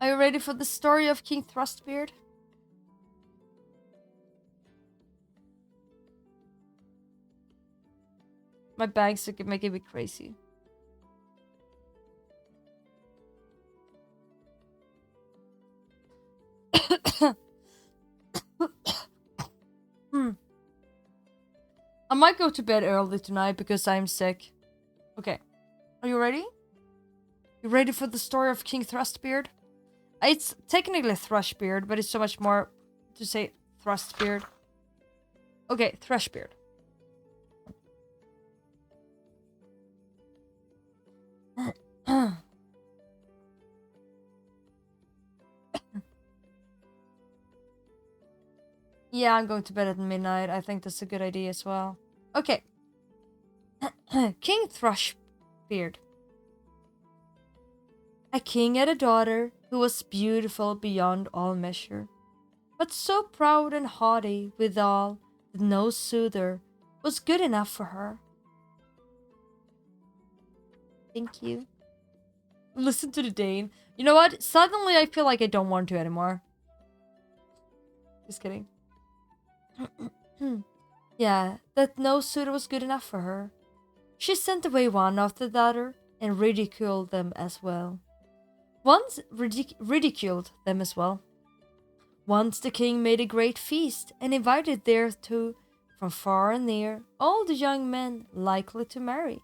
Are you ready for the story of King Thrustbeard? My bags are making me crazy. I might go to bed early tonight because I'm sick. Okay. Are you ready? You ready for the story of King Thrustbeard? It's technically Thrushbeard, but it's so much more to say Thrustbeard. Okay, Thrushbeard. Yeah, I'm going to bed at midnight. I think that's a good idea as well. Okay. King Thrushbeard. A king had a daughter who was beautiful beyond all measure, but so proud and haughty withal that no suitor was good enough for her. Thank you. Listen to the Dane. You know what? Suddenly I feel like I don't want to anymore. Just kidding. Yeah, that no suitor was good enough for her. She sent away one after the other and ridiculed them as well. Once the king made a great feast and invited thereto from far and near all the young men likely to marry.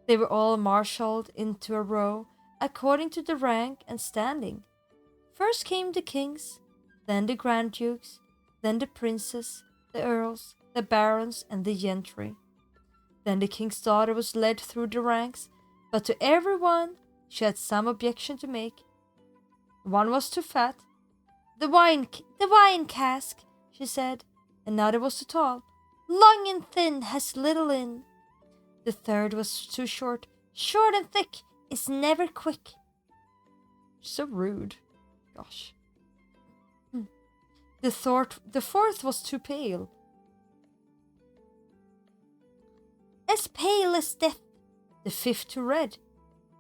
They were all marshalled into a row according to the rank and standing. First came the kings, then the grand dukes, then the princes, the earls, the barons, and the gentry. Then the king's daughter was led through the ranks, but to every one she had some objection to make. One was too fat. The wine cask, she said. Another was too tall. Long and thin, has little in. The third was too short. Short and thick, is never quick. So rude. Gosh. The fourth was too pale. As pale as death. The fifth too red.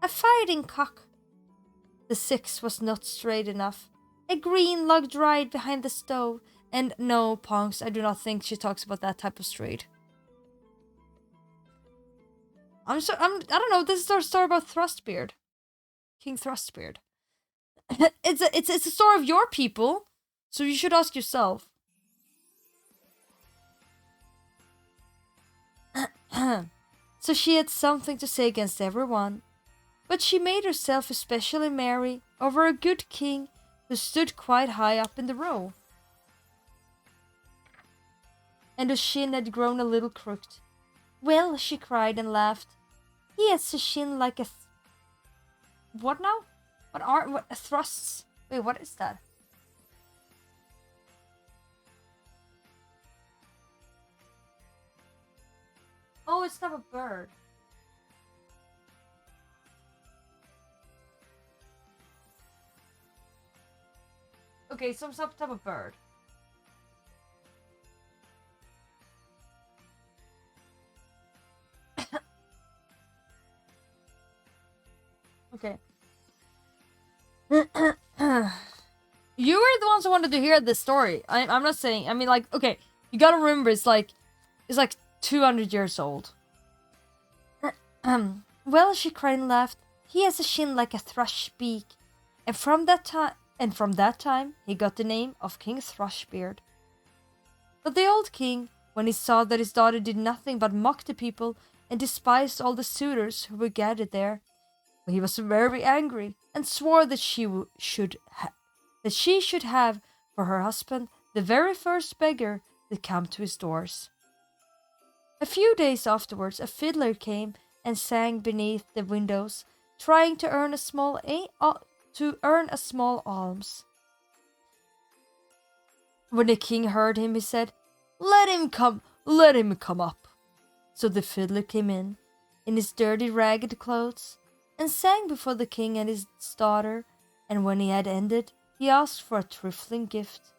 A fighting cock. The sixth was not straight enough. A green log dried behind the stove. And no, Ponks, I do not think she talks about that type of straight. I don't know, this is our story about Thrustbeard. King Thrustbeard. It's a story of your people, so you should ask yourself. So she had something to say against everyone, but she made herself especially merry over a good king who stood quite high up in the row. And her chin had grown a little crooked. Well, she cried and laughed. He has a chin like a what now? What thrusts? Wait, what is that? Oh, it's not a bird. Okay, some type of bird. Okay. You were the ones who wanted to hear this story. I'm not saying. I mean, like, okay, you gotta remember, it's like 200 years old. Well, she cried and laughed. He has a chin like a thrush beak, and from that time, he got the name of King Thrushbeard. But the old king, when he saw that his daughter did nothing but mock the people and despised all the suitors who were gathered there, he was very angry and swore that she should have for her husband the very first beggar that came to his doors. A few days afterwards, a fiddler came and sang beneath the windows, trying to earn a small alms. When the king heard him, he said, let him come up." So the fiddler came in his dirty, ragged clothes, and sang before the king and his daughter, and when he had ended, he asked for a trifling gift.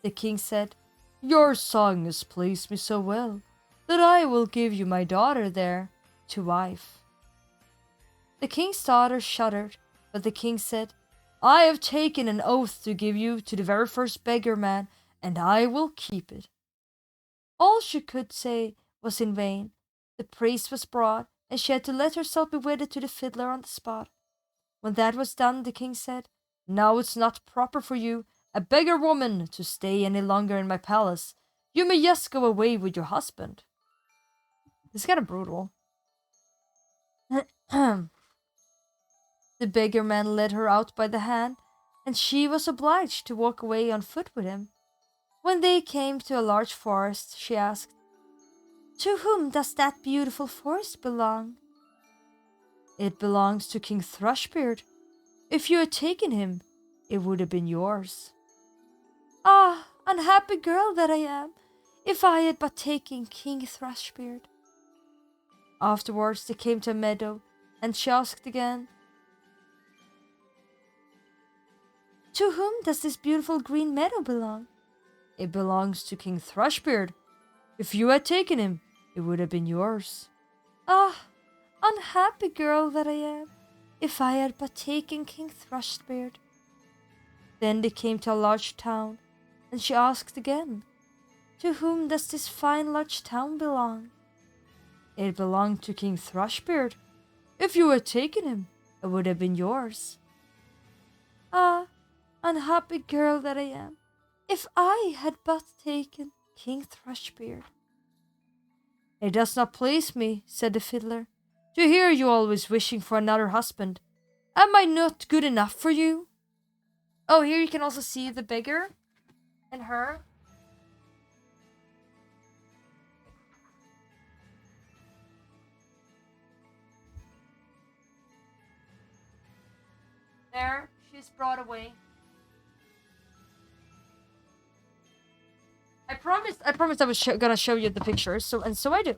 The king said, "Your song has pleased me so well, that I will give you my daughter there to wife." The king's daughter shuddered, but the king said, "I have taken an oath to give you to the very first beggar man, and I will keep it." All she could say was in vain. The priest was brought, and she had to let herself be wedded to the fiddler on the spot. When that was done, the king said, "Now it's not proper for you, a beggar woman, to stay any longer in my palace. You may just go away with your husband." It's kind of brutal. The beggar man led her out by the hand, and she was obliged to walk away on foot with him. When they came to a large forest, she asked, "To whom does that beautiful forest belong?" "It belongs to King Thrushbeard. If you had taken him, it would have been yours." "Ah, unhappy girl that I am, if I had but taken King Thrushbeard." Afterwards they came to a meadow, and she asked again, "To whom does this beautiful green meadow belong?" "It belongs to King Thrushbeard. If you had taken him, it would have been yours." "Ah, unhappy girl that I am, if I had but taken King Thrushbeard." Then they came to a large town, and she asked again, "To whom does this fine large town belong?" "It belonged to King Thrushbeard. If you had taken him, it would have been yours." "Ah, unhappy girl that I am, if I had but taken King Thrushbeard." "It does not please me," said the fiddler, "to hear you always wishing for another husband. Am I not good enough for you?" Oh, here you can also see the beggar and her. There, she's brought away. I promised I was gonna show you the pictures, so I do.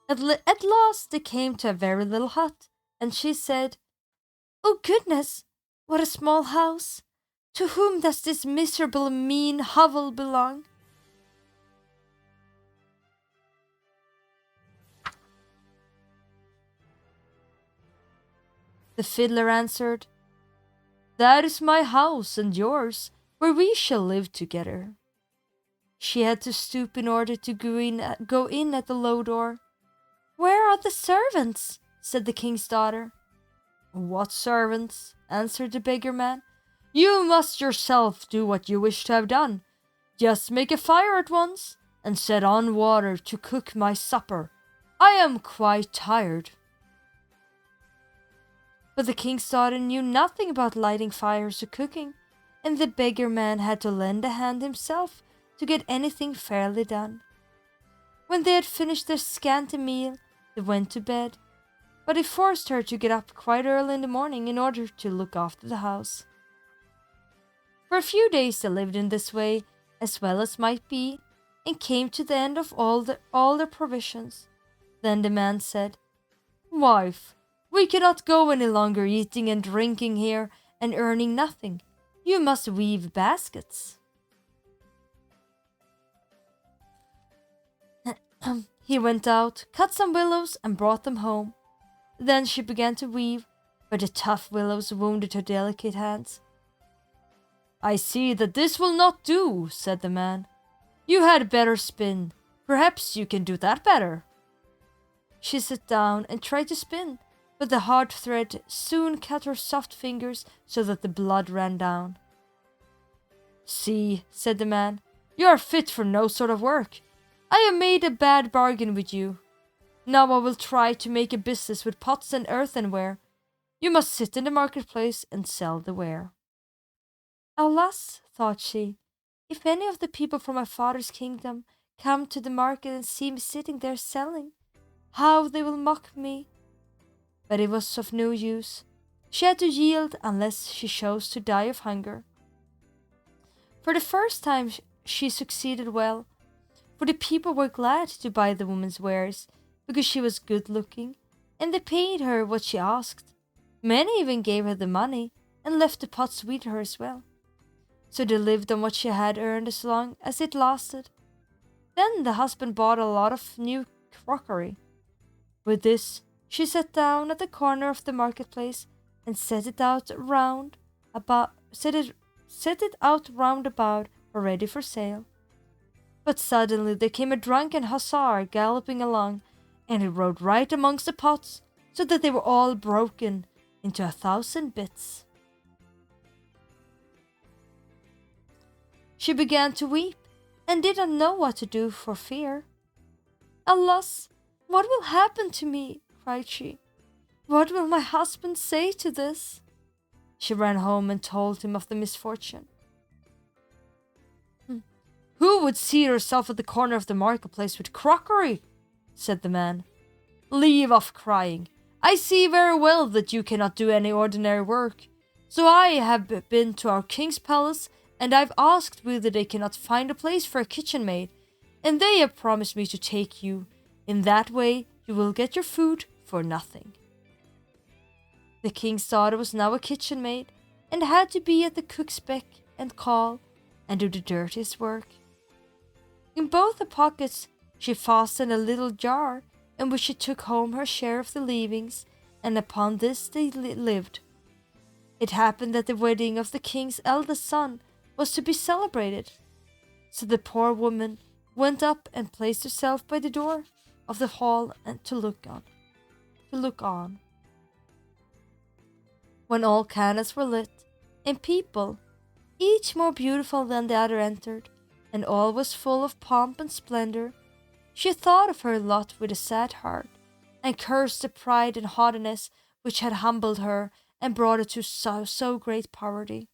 At last they came to a very little hut, and she said, "Oh goodness, what a small house! To whom does this miserable, mean hovel belong?" The fiddler answered, "That is my house and yours, where we shall live together." She had to stoop in order to go in at the low door. "Where are the servants?" said the king's daughter. "What servants?" answered the beggar man. "You must yourself do what you wish to have done. Just make a fire at once, and set on water to cook my supper. I am quite tired." But the king's daughter knew nothing about lighting fires or cooking, and the beggar man had to lend a hand himself to get anything fairly done. When they had finished their scanty meal, they went to bed, but he forced her to get up quite early in the morning in order to look after the house. For a few days they lived in this way, as well as might be, and came to the end of all their provisions. Then the man said, "Wife, we cannot go any longer eating and drinking here and earning nothing. You must weave baskets." He went out, cut some willows, and brought them home. Then she began to weave, but the tough willows wounded her delicate hands. "I see that this will not do," said the man. "You had better spin. Perhaps you can do that better." She sat down and tried to spin, but the hard thread soon cut her soft fingers so that the blood ran down. "See," said the man, "you are fit for no sort of work. I have made a bad bargain with you. Now I will try to make a business with pots and earthenware. You must sit in the marketplace and sell the ware." "Alas," thought she, "if any of the people from my father's kingdom come to the market and see me sitting there selling, how they will mock me." But it was of no use. She had to yield unless she chose to die of hunger. For the first time she succeeded well, for the people were glad to buy the woman's wares because she was good-looking, and they paid her what she asked. Many even gave her the money and left the pots with her as well. So they lived on what she had earned as long as it lasted. Then the husband bought a lot of new crockery. With this, she sat down at the corner of the marketplace and set it out round about, ready for sale. But suddenly there came a drunken hussar galloping along, and he rode right amongst the pots, so that they were all broken into 1,000 bits. She began to weep, and did not know what to do for fear. "Alas, what will happen to me?" cried she. "What will my husband say to this?" She ran home and told him of the misfortune. "Who would seat herself at the corner of the marketplace with crockery?" said the man. "Leave off crying. I see very well that you cannot do any ordinary work. So I have been to our king's palace, and I've asked whether they cannot find a place for a kitchen maid, and they have promised me to take you. In that way you will get your food for nothing." The king's daughter was now a kitchen maid, and had to be at the cook's beck and call, and do the dirtiest work. In both her pockets she fastened a little jar, in which she took home her share of the leavings, and upon this they lived. It happened that the wedding of the king's eldest son was to be celebrated, so the poor woman went up and placed herself by the door of the hall and to look on. When all candles were lit, and people, each more beautiful than the other, entered, and all was full of pomp and splendor, she thought of her lot with a sad heart, and cursed the pride and haughtiness which had humbled her and brought her to so great poverty.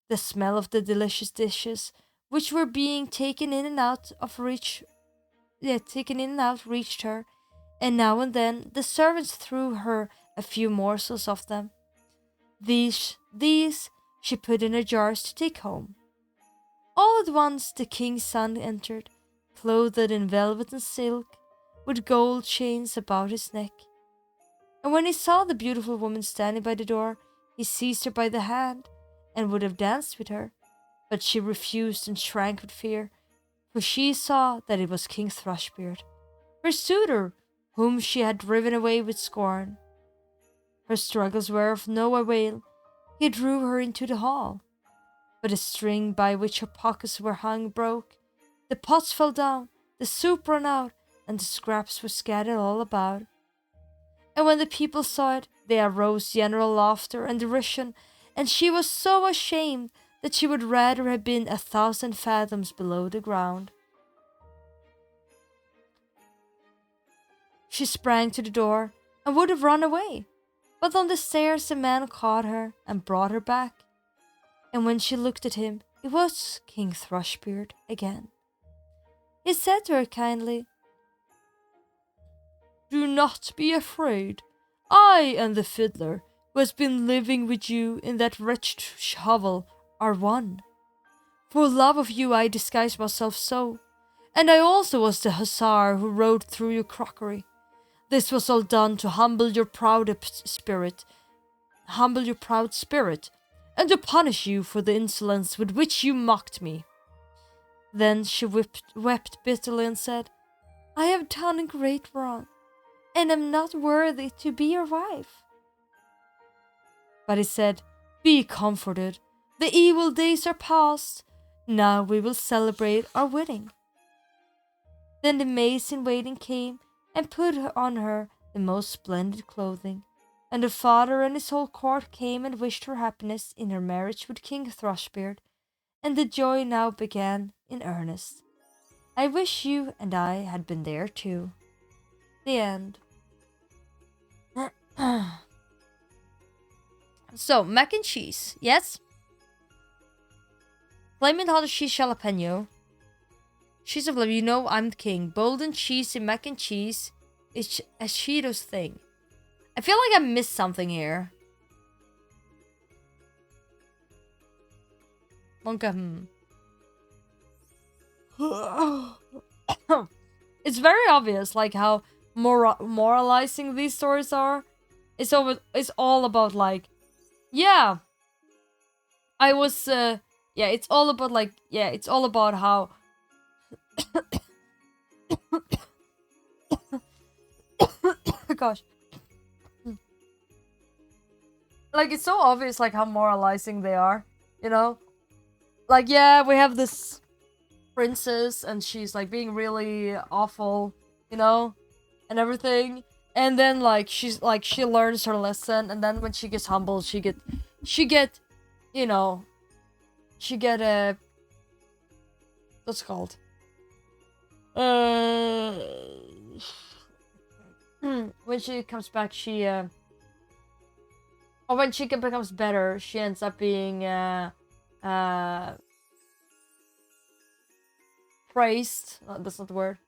The smell of the delicious dishes which were being taken in and out reached her, and now and then the servants threw her a few morsels of them. These she put in her jars to take home. All at once the king's son entered, clothed in velvet and silk, with gold chains about his neck. And when he saw the beautiful woman standing by the door, he seized her by the hand, and would have danced with her, but she refused and shrank with fear, for she saw that it was King Thrushbeard, her suitor, whom she had driven away with scorn. Her struggles were of no avail. He drew her into the hall, but the string by which her pockets were hung broke. The pots fell down, the soup ran out, and the scraps were scattered all about. And when the people saw it, there arose general laughter and derision, and she was so ashamed that she would rather have been 1,000 fathoms below the ground. She sprang to the door and would have run away, but on the stairs a man caught her and brought her back. And when she looked at him, it was King Thrushbeard again. He said to her kindly, "Do not be afraid. I and the fiddler, who has been living with you in that wretched hovel, are one. For love of you I disguised myself so, and I also was the hussar who rode through your crockery. This was all done to humble your proud spirit, and to punish you for the insolence with which you mocked me." Then she wept bitterly and said, "I have done a great wrong, and am not worthy to be your wife." But he said, "Be comforted. The evil days are past. Now we will celebrate our wedding." Then the maids in waiting came and put on her the most splendid clothing, and the father and his whole court came and wished her happiness in her marriage with King Thrushbeard, and the joy now began in earnest. I wish you and I had been there too. The end. So, mac and cheese, yes? Flaming hot cheese jalapeno. Cheese of love, you know I'm the king. Bold and cheesy mac and cheese is a Cheetos thing. I feel like I missed something here. Monka, It's very obvious, like how moralizing these stories are. It's all about like, yeah, I was, it's all about like, it's all about how. Gosh. Like, it's so obvious, like, how moralizing they are, you know? Like, yeah, we have this princess, and she's, like, being really awful, you know? And everything. And then, like, she learns her lesson, and then when she gets humbled, she get, you know, a, what's it called? When she comes back, or when she becomes better, she ends up being, praised. That's not the word.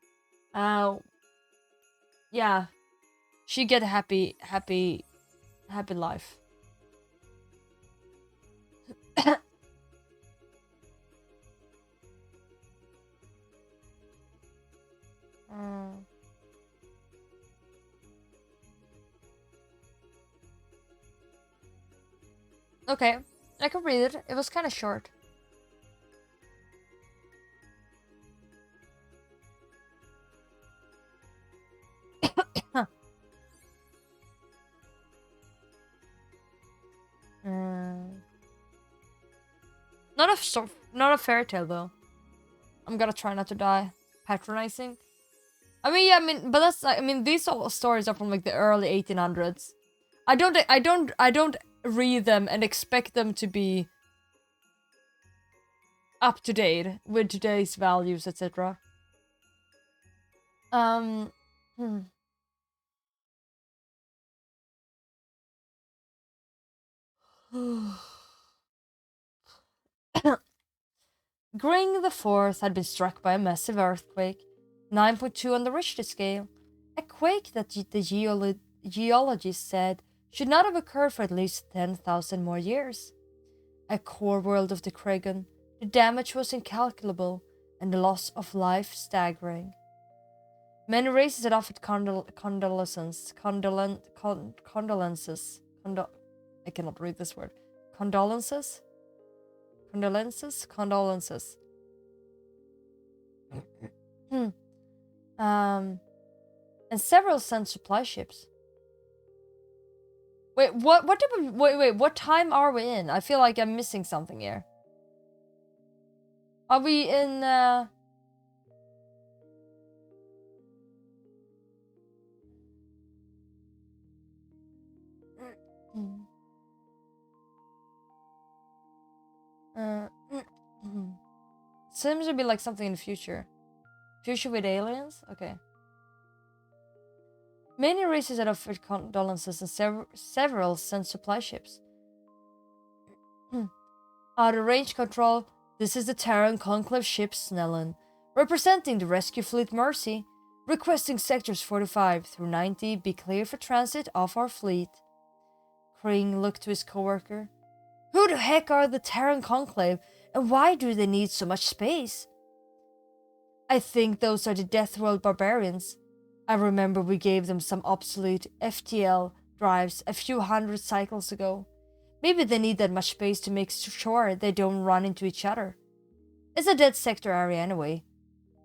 Yeah. She get a happy life. Okay, I could read it. It was kind of short. Not a fairy tale though. I'm gonna try not to die. Patronizing. But that's, these all stories are from like the early 1800s. I don't read them and expect them to be up to date with today's values, etc. Gring the Fourth had been struck by a massive earthquake, 9.2 on the Richter scale, a quake that the geologists said should not have occurred for at least 10,000 more years. A core world of the Cregan, the damage was incalculable and the loss of life staggering. Many races had offered condolences. I cannot read this word. Condolences. And several sent supply ships. Wait, what type of, what time are we in? I feel like I'm missing something here. Are we in, seems to be like something in the future. Future with aliens? Okay. Many races had offered condolences and several sent supply ships. Out of range control, this is the Terran Conclave ship Snellen, representing the rescue fleet Mercy, requesting sectors 45 through 90 be cleared for transit off our fleet. Kring looked to his coworker. Who the heck are the Terran Conclave, and why do they need so much space? I think those are the Death World barbarians. I remember we gave them some obsolete FTL drives a few hundred cycles ago. Maybe they need that much space to make sure they don't run into each other. It's a dead sector area anyway.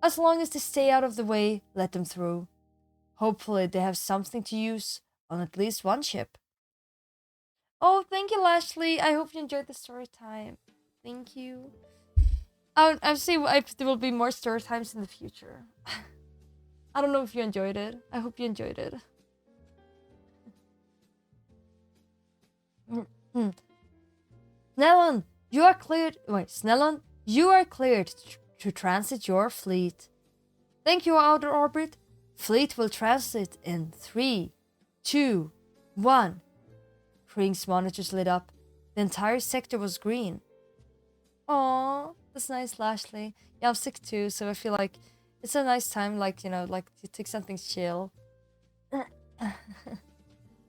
As long as they stay out of the way, let them through. Hopefully they have something to use on at least one ship. Oh, thank you, Lashley. I hope you enjoyed the story time. Thank you. I'll see if there will be more story times in the future. I don't know if you enjoyed it. I hope you enjoyed it. Snellon, you are cleared. Wait, Snellon, you are cleared to transit your fleet. Thank you, Outer Orbit. Fleet will transit in 3, 2, 1. Kring's monitors lit up. The entire sector was green. Aww, that's nice, Lashley. Yeah, I'm sick too, so I feel like it's a nice time, like, you know, like to take something chill.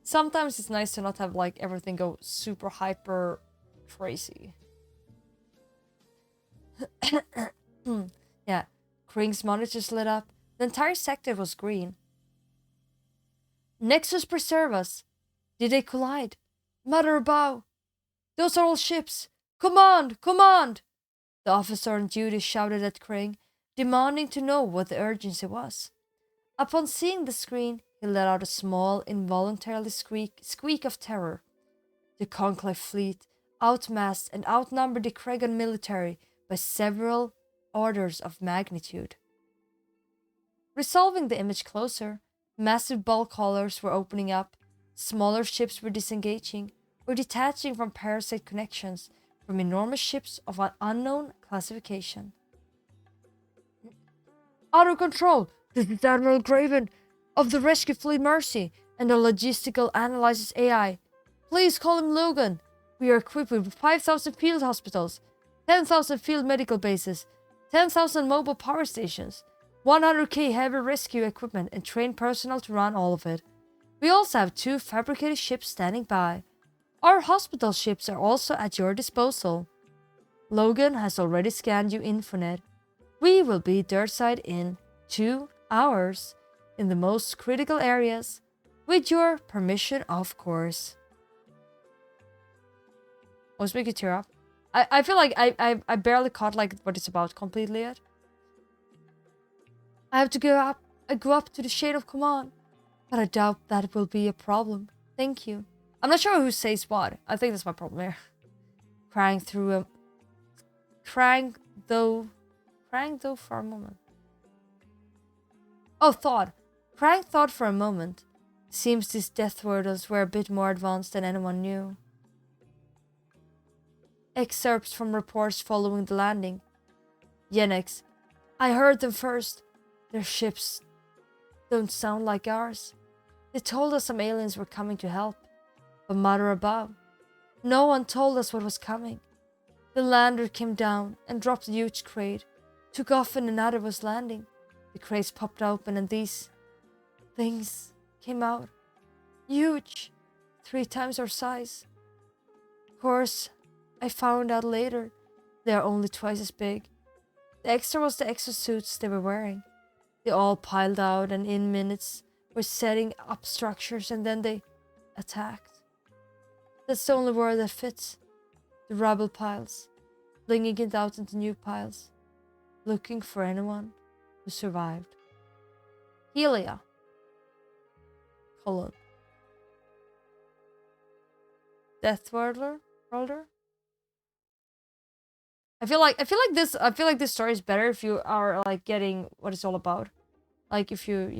Sometimes it's nice to not have like everything go super hyper crazy. Yeah, Kring's monitors lit up. The entire sector was green. Nexus preserve us. Did they collide? Mother above! Those are all ships! Command! Command! The officer on duty shouted at Kring, demanding to know what the urgency was. Upon seeing the screen, he let out a small, involuntary squeak of terror. The Conclave fleet outmassed and outnumbered the Kregan military by several orders of magnitude. Resolving the image closer, massive bulk haulers were opening up, smaller ships were disengaging or detaching from parasite connections from enormous ships of an unknown classification. Out of control! This is Admiral Graven of the Rescue Fleet Mercy and the Logistical Analysis AI. Please call him Logan. We are equipped with 5,000 field hospitals, 10,000 field medical bases, 10,000 mobile power stations, 100k heavy rescue equipment and trained personnel to run all of it. We also have 2 fabricated ships standing by. Our hospital ships are also at your disposal. Logan has already scanned you Infonet. We will be dirtside in 2 hours in the most critical areas, with your permission, of course. Was making tear up. I feel like I barely caught like what it's about completely yet. I have to go up. I go up to the Shade of Command, but I doubt that will be a problem. Thank you. I'm not sure who says what. I think that's my problem here. Crying though for a moment. Oh, thought. Crying thought for a moment. Seems these death warders were a bit more advanced than anyone knew. Excerpts from reports following the landing. Yennex. I heard them first. Their ships don't sound like ours. They told us some aliens were coming to help. But Mother above, no one told us what was coming. The lander came down and dropped a huge crate, took off and another was landing. The crates popped open and these things came out. Huge, 3 times our size. Of course, I found out later they are only twice as big. The extra was the exosuits they were wearing. They all piled out and in minutes were setting up structures and then they attacked. That's the only word that fits. The rubble piles, flinging it out into new piles, looking for anyone who survived. Helia. Colon. Death Worlder? I feel like this story is better if you are like getting what it's all about. Like if you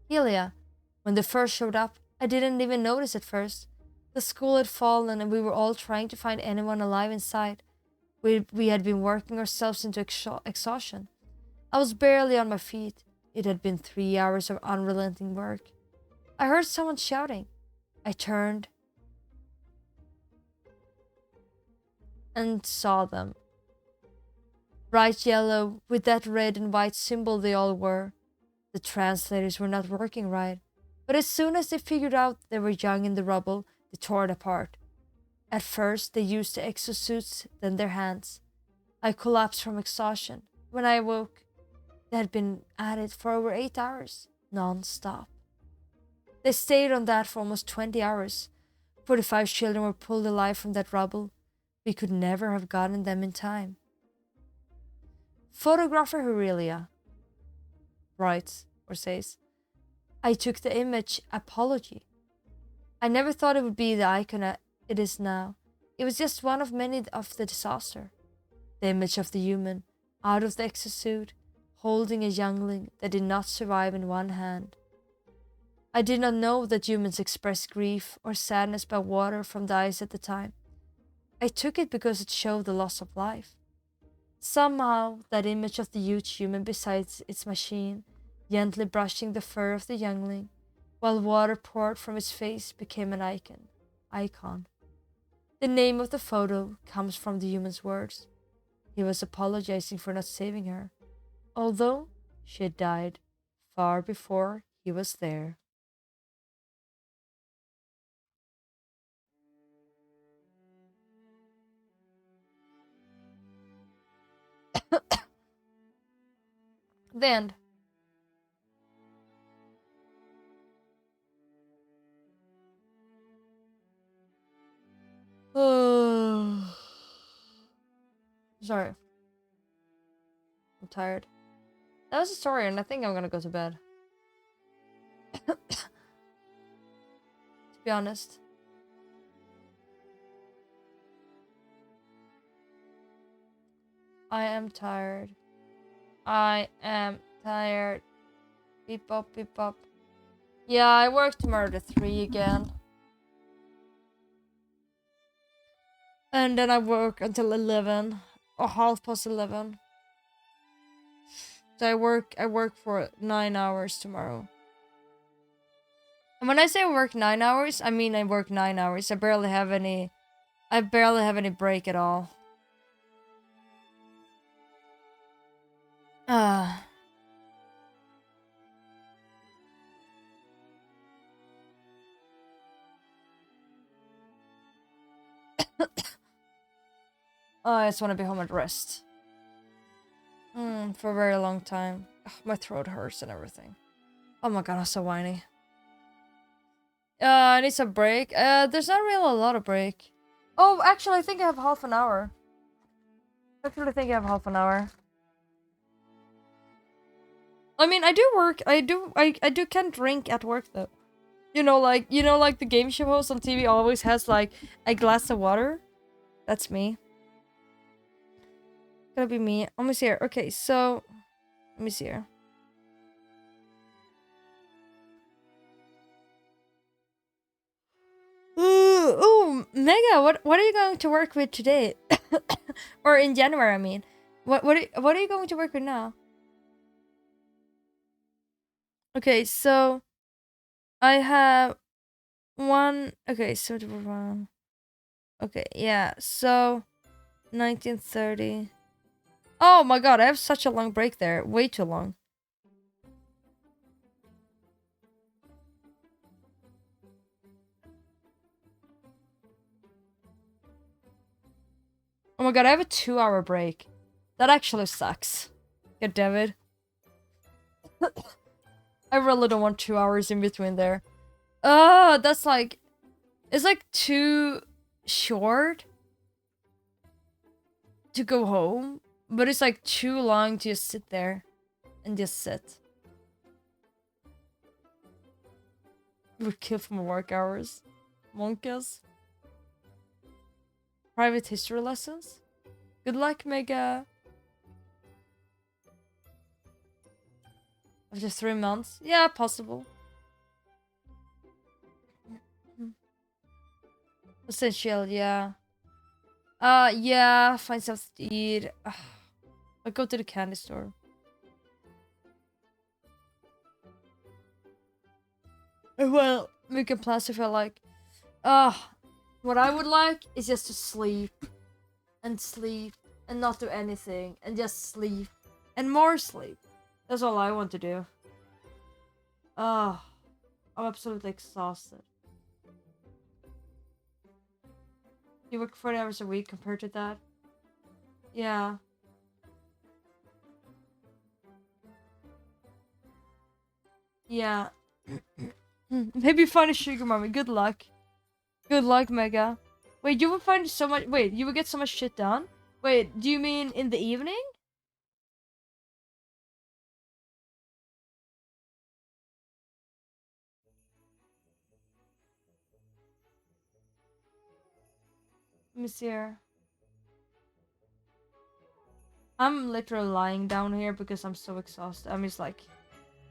Helia. When they first showed up, I didn't even notice at first. The school had fallen and we were all trying to find anyone alive inside. We had been working ourselves into exhaustion. I was barely on my feet. It had been 3 hours of unrelenting work. I heard someone shouting. I turned and saw them. Bright yellow with that red and white symbol they all were. The translators were not working right, but as soon as they figured out they were young in the rubble, they tore it apart. At first, they used the exosuits, then their hands. I collapsed from exhaustion. When I awoke, they had been at it for over 8 hours, non-stop. They stayed on that for almost 20 hours. 45 children were pulled alive from that rubble. We could never have gotten them in time. Photographer Aurelia writes or says, I took the image apology. I never thought it would be the icon it is now. It was just one of many of the disaster. The image of the human, out of the exosuit, holding a youngling that did not survive in one hand. I did not know that humans expressed grief or sadness by water from the ice at the time. I took it because it showed the loss of life. Somehow, that image of the huge human beside its machine, gently brushing the fur of the youngling, while water poured from its face, became an icon. The name of the photo comes from the human's words. He was apologizing for not saving her, although she had died far before he was there. The end. Sorry. I'm tired. That was a story, and I think I'm gonna go to bed. To be honest. I am tired. I am tired. Beep up, beep up. Yeah, I work tomorrow to 3 again. And then I work until 11. Or 11:30. So I work for 9 hours tomorrow. And when I say work 9 hours, I mean I work 9 hours. I barely have any break at all. Ah. Oh, I just want to be home and rest. For a very long time. Ugh, my throat hurts and everything. Oh my god, I'm so whiny. I need some break. There's not really a lot of break. Oh, actually, I think I have half an hour. I mean, I do work. I do can drink at work though. Like the game show host on TV always has like a glass of water. That's me. Gonna be me. Let me see here. Okay, so let me see here. Ooh, Mega. What are you going to work with today? Or in January? I mean, what are you going to work with now? Okay, so I have one. Okay, so okay, yeah. So 1930. Oh my god, I have such a long break there. Way too long. Oh my god, I have a 2-hour break. That actually sucks. God damn it. I really don't want 2 hours in between there. Oh, that's like... It's like too short to go home. But it's like too long to just sit there. And just sit. We're killed from work hours. Monkas. Private history lessons? Good luck, Mega. After 3 months? Yeah, possible. Essential, yeah. Yeah, find something to eat. I'll go to the candy store. Well, we can plans if I like. What I would like is just to sleep. And sleep. And not do anything. And just sleep. And more sleep. That's all I want to do. I'm absolutely exhausted. You work 40 hours a week compared to that? Yeah. Yeah. Maybe find a sugar mommy. Good luck. Good luck, Mega. Wait, you will find so much. Wait, you will get so much shit done? Wait, do you mean in the evening? Let me see here. I'm literally lying down here because I'm so exhausted. I'm just like,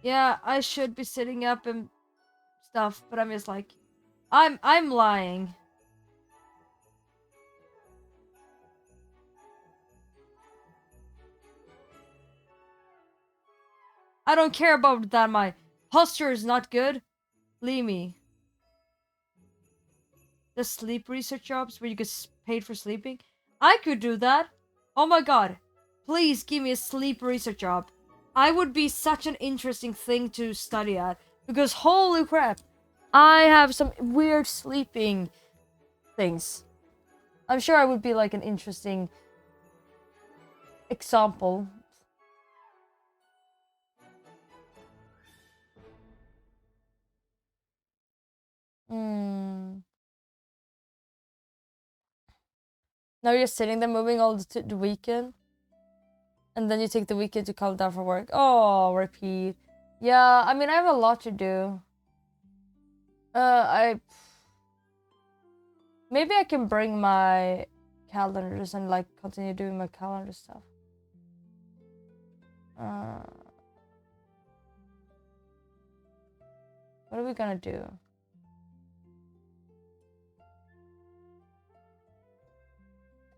yeah, I should be sitting up and stuff, but I'm just like, I'm lying. I don't care about that. My posture is not good. Leave me. The sleep research jobs where you get paid for sleeping. I could do that. Oh my god. Please give me a sleep research job. I would be such an interesting thing to study at. Because holy crap. I have some weird sleeping things. I'm sure I would be like an interesting example. Hmm. Now you're sitting there moving all the weekend. And then you take the weekend to calm down for work. Oh, repeat. Yeah, I mean, I have a lot to do. I maybe I can bring my calendars and like continue doing my calendar stuff. Uh, what are we gonna do?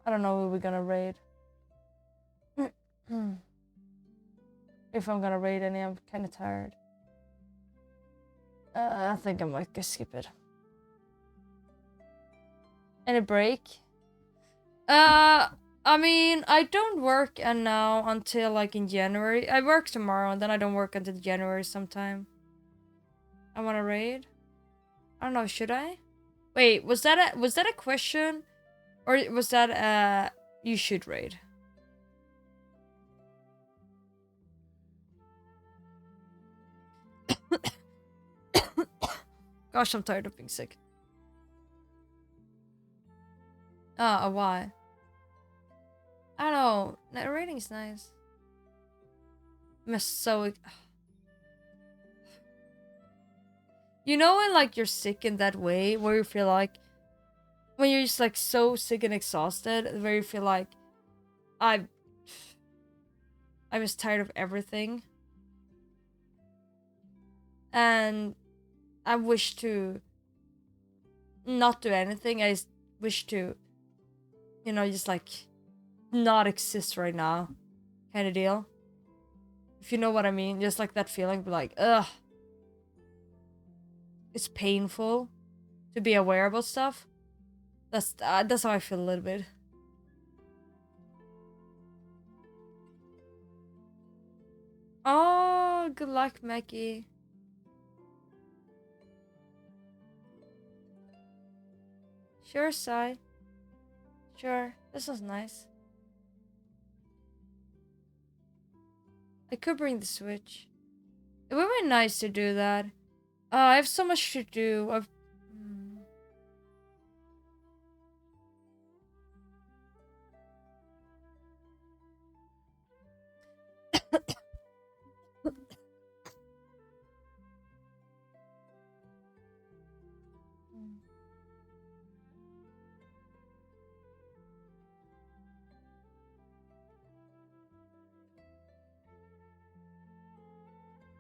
I don't know who we're gonna raid. If I'm gonna raid any, I'm kind of tired. I think I might just skip it. Any break? I mean, I don't work and now until like in January. I work tomorrow and then I don't work until January sometime. I wanna raid? I don't know, should I? Wait, was that a question? Or was that you should raid? Gosh, I'm tired of being sick. Why? I don't know. That rating's nice. I'm so... You know when like you're sick in that way where you feel like when you're just like so sick and exhausted, where you feel like I was tired of everything. And I wish to not do anything. I just wish to, you know, just like not exist right now. Kind of deal. If you know what I mean. Just like that feeling, like, ugh. It's painful to be aware about stuff. That's how I feel a little bit. Oh, good luck, Mackie. Sure, Sai. Sure, this is nice. I could bring the Switch. It would be nice to do that. I have so much to do.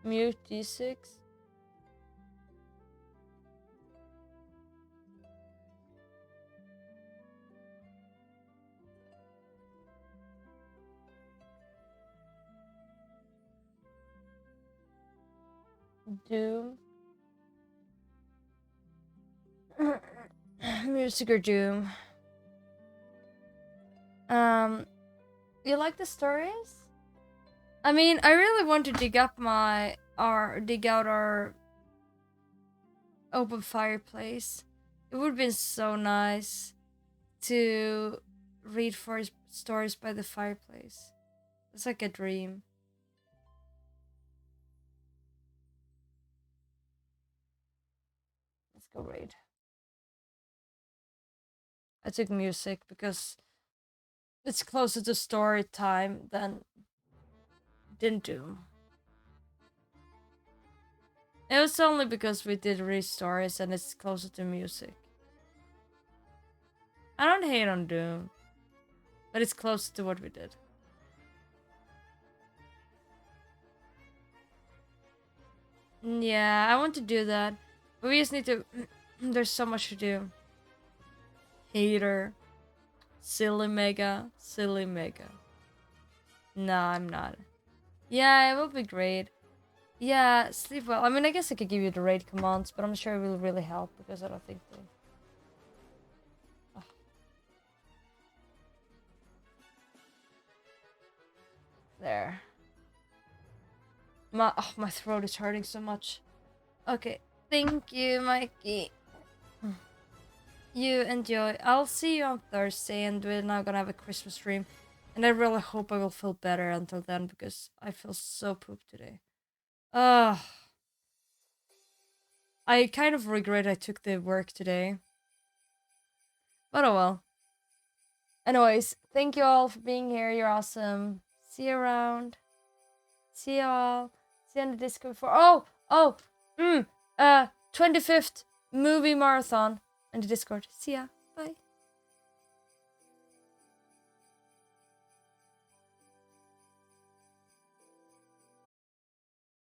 Mute D6. Doom. Music or Doom. You like the stories? I mean, I really want to dig out our open fireplace. It would have been so nice to read forest stories by the fireplace. It's like a dream. Let's go raid. I took music because it's closer to story time than didn't do. It was only because we did read stories and it's closer to music. I don't hate on Doom. But it's close to what we did. Yeah, I want to do that. But we just need to... There's so much to do. Hater. Silly Mega. Silly Mega. No, I'm not. Yeah, it will be great. Yeah, sleep well. I mean, I guess I could give you the raid commands, but I'm sure it will really help because I don't think they... There. My throat is hurting so much. Okay, thank you, Mikey. You enjoy. I'll see you on Thursday, and we're now gonna have a Christmas stream. And I really hope I will feel better until then, because I feel so pooped today. Ugh. I kind of regret I took the work today. But oh well. Anyways, thank you all for being here. You're awesome. See you around. See you all. See you on the Discord for 25th movie marathon in the Discord. See ya. Bye.